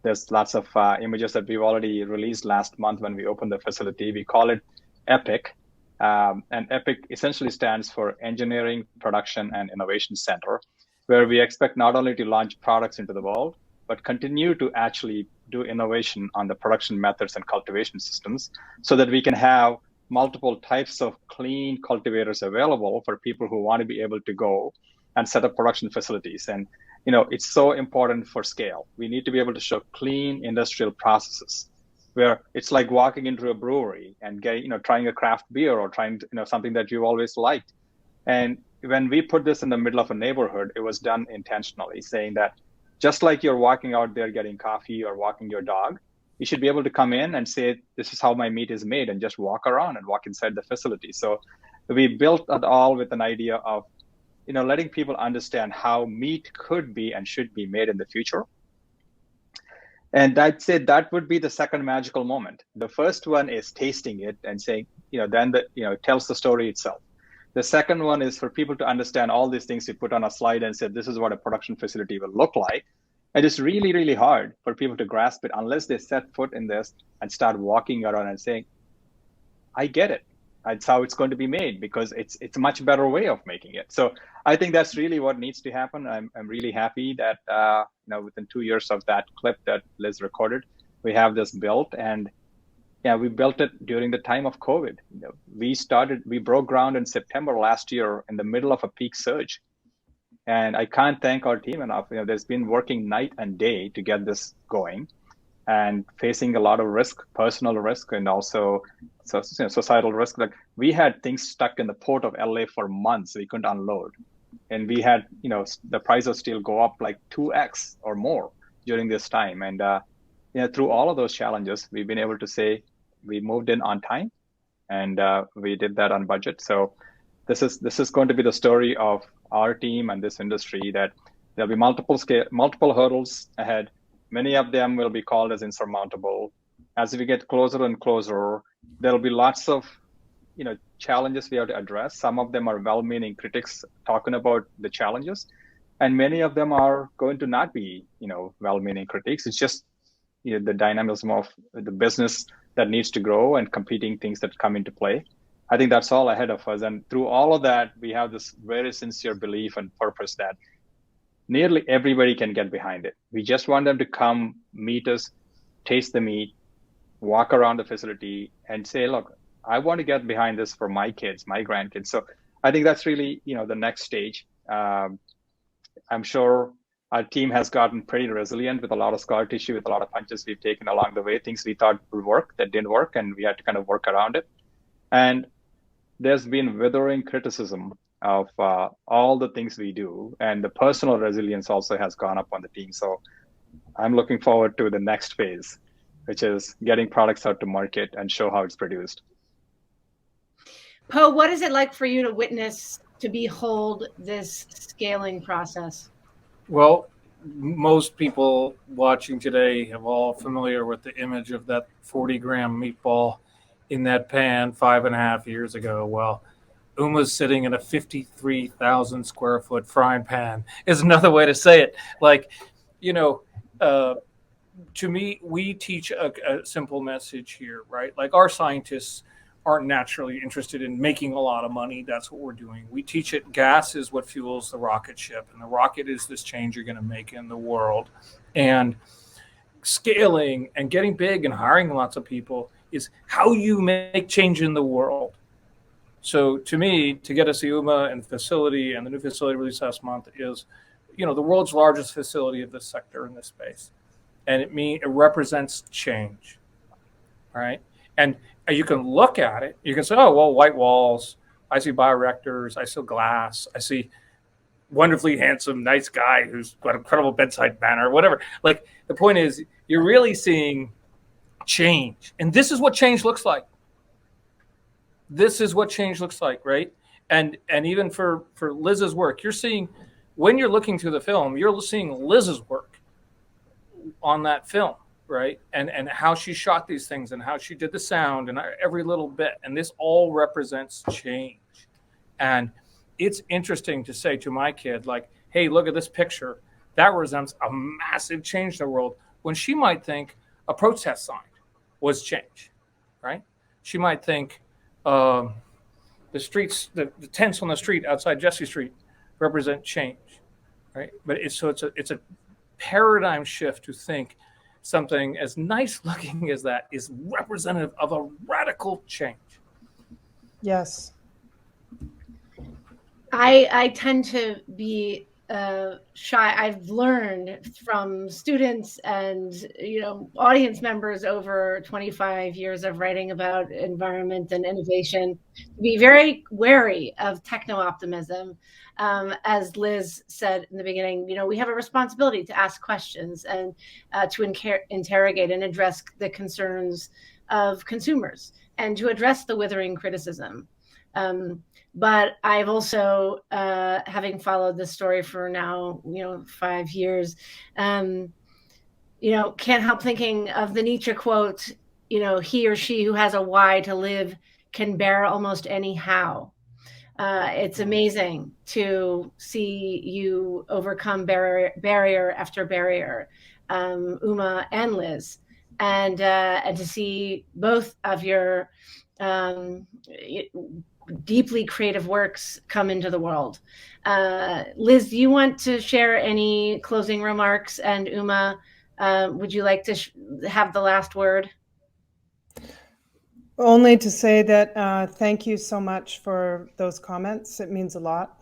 there's lots of images that we've already released last month when we opened the facility. We call it EPIC. And EPIC essentially stands for Engineering, Production, and Innovation Center, where we expect not only to launch products into the world, but continue to actually do innovation on the production methods and cultivation systems so that we can have multiple types of clean cultivators available for people who want to be able to go and set up production facilities. And it's so important for scale. We need to be able to show clean industrial processes, where it's like walking into a brewery and trying a craft beer or trying something that you always liked. And when we put this in the middle of a neighborhood, it was done intentionally, saying that just like you're walking out there getting coffee or walking your dog, you should be able to come in and say, this is how my meat is made, and just walk around and walk inside the facility. So we built it all with an idea of letting people understand how meat could be and should be made in the future. And I'd say that would be the second magical moment. The first one is tasting it and saying, then it tells the story itself. The second one is for people to understand all these things we put on a slide and said, this is what a production facility will look like. And it's really, really hard for people to grasp it unless they set foot in this and start walking around and saying, I get it. That's how it's going to be made, because it's a much better way of making it. So I think that's really what needs to happen. I'm really happy that within 2 years of that clip that Liz recorded, we have this built. And yeah, we built it during the time of COVID. We broke ground in September last year in the middle of a peak surge. And I can't thank our team enough. There's been working night and day to get this going, and facing a lot of risk, personal risk, and also societal risk. Like, we had things stuck in the port of LA for months. We couldn't unload. And we had, the price of steel go up like 2x or more during this time. And through all of those challenges, we've been able to say we moved in on time, and we did that on budget. So this is going to be the story of our team and this industry, that there'll be multiple hurdles ahead. Many of them will be called as insurmountable. As we get closer and closer, there'll be lots of challenges we have to address. Some of them are well-meaning critics talking about the challenges, and many of them are going to not be well-meaning critics. It's just the dynamism of the business that needs to grow and competing things that come into play. I think that's all ahead of us. And through all of that, we have this very sincere belief and purpose that nearly everybody can get behind it. We just want them to come meet us, taste the meat, walk around the facility, and say, look, I want to get behind this for my kids, my grandkids. So I think that's really, the next stage. I'm sure our team has gotten pretty resilient with a lot of scar tissue, with a lot of punches we've taken along the way, things we thought would work that didn't work, and we had to kind of work around it. And there's been withering criticism of all the things we do, and the personal resilience also has gone up on the team. So I'm looking forward to the next phase, which is getting products out to market and show how it's produced. Po, what is it like for you to witness, to behold this scaling process? Well, most people watching today have all familiar with the image of that 40-gram meatball in that pan 5.5 years ago. Well, Uma's sitting in a 53,000 square foot frying pan is another way to say it. Like, to me, we teach a simple message here, right? Like, our scientists aren't naturally interested in making a lot of money. That's what we're doing. We teach it gas is what fuels the rocket ship, and the rocket is this change you're going to make in the world. And scaling and getting big and hiring lots of people is how you make change in the world. So to me, to get us the UMA and facility, and the new facility released last month, is, the world's largest facility of this sector in this space. And it represents change, right? And you can look at it, you can say, oh, well, white walls, I see bioreactors, I see glass, I see wonderfully handsome, nice guy who's got incredible bedside manner, whatever. Like, the point is, you're really seeing change. And this is what change looks like. This is what change looks like, right? And even for Liz's work, you're seeing, when you're looking through the film, you're seeing Liz's work on that film, right? And how she shot these things, and how she did the sound, and every little bit. And this all represents change. And it's interesting to say to my kid, like, hey, look at this picture. That represents a massive change in the world, when she might think a protest sign was change, right? She might think the streets, the tents on the street outside Jesse Street represent change, right? But it's a paradigm shift to think something as nice looking as that is representative of a radical change. Yes. I tend to be shy. I've learned from students and audience members over 25 years of writing about environment and innovation to be very wary of techno-optimism. As Liz said in the beginning, we have a responsibility to ask questions and to interrogate and address the concerns of consumers, and to address the withering criticism. But I've also, having followed this story for now, 5 years, can't help thinking of the Nietzsche quote, he or she who has a why to live can bear almost any how. It's amazing to see you overcome barrier after barrier, Uma and Liz, and to see both of your deeply creative works come into the world. Liz, do you want to share any closing remarks? And Uma, would you like to have the last word? Only to say that thank you so much for those comments. It means a lot.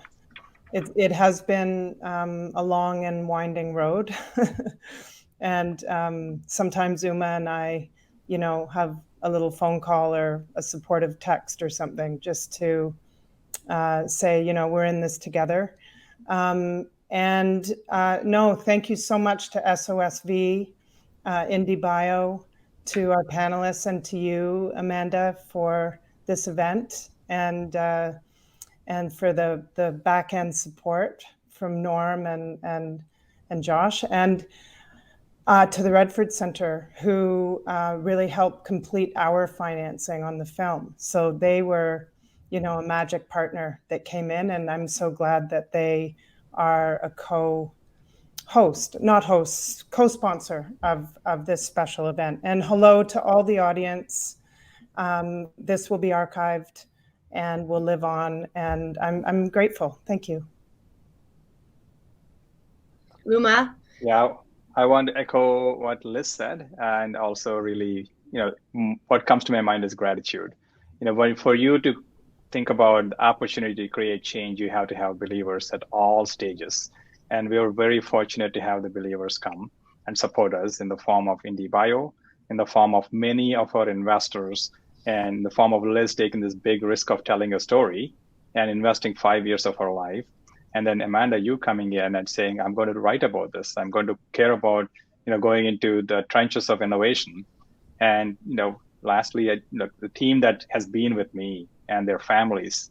It has been a long and winding road. And sometimes Uma and I, have a little phone call or a supportive text or something just to say, we're in this together. No, thank you so much to SOSV, IndieBio, to our panelists, and to you, Amanda, for this event, and for the back end support from Norm and Josh, and to the Redford Center, who really helped complete our financing on the film. So they were, a magic partner that came in, and I'm so glad that they are a co-sponsor of this special event. And hello to all the audience. This will be archived and will live on, and I'm grateful. Thank you. Uma? Yeah, I want to echo what Liz said, and also really, what comes to my mind is gratitude. For you to think about the opportunity to create change, you have to have believers at all stages. And we are very fortunate to have the believers come and support us in the form of IndieBio, in the form of many of our investors, and in the form of Liz taking this big risk of telling a story and investing 5 years of her life. And then Amanda, you coming in and saying, I'm going to write about this. I'm going to care about, going into the trenches of innovation. And, lastly, the team that has been with me and their families,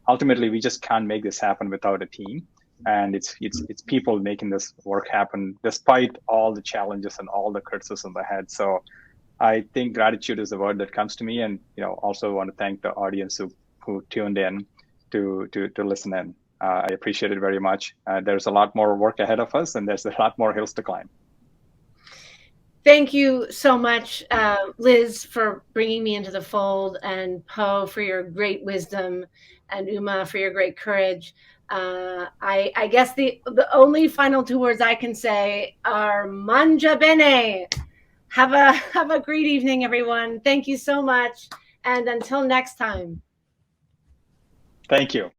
ultimately, we just can't make this happen without a team. And it's people making this work happen despite all the challenges and all the criticism ahead. So I think gratitude is the word that comes to me, and also want to thank the audience who tuned in to listen in. I appreciate it very much. There's a lot more work ahead of us, and there's a lot more hills to climb. Thank you so much, Liz, for bringing me into the fold, and Po for your great wisdom, and Uma for your great courage. I guess the only final 2 words I can say are Mangia Bene. Have a great evening, everyone. Thank you so much. And until next time. Thank you.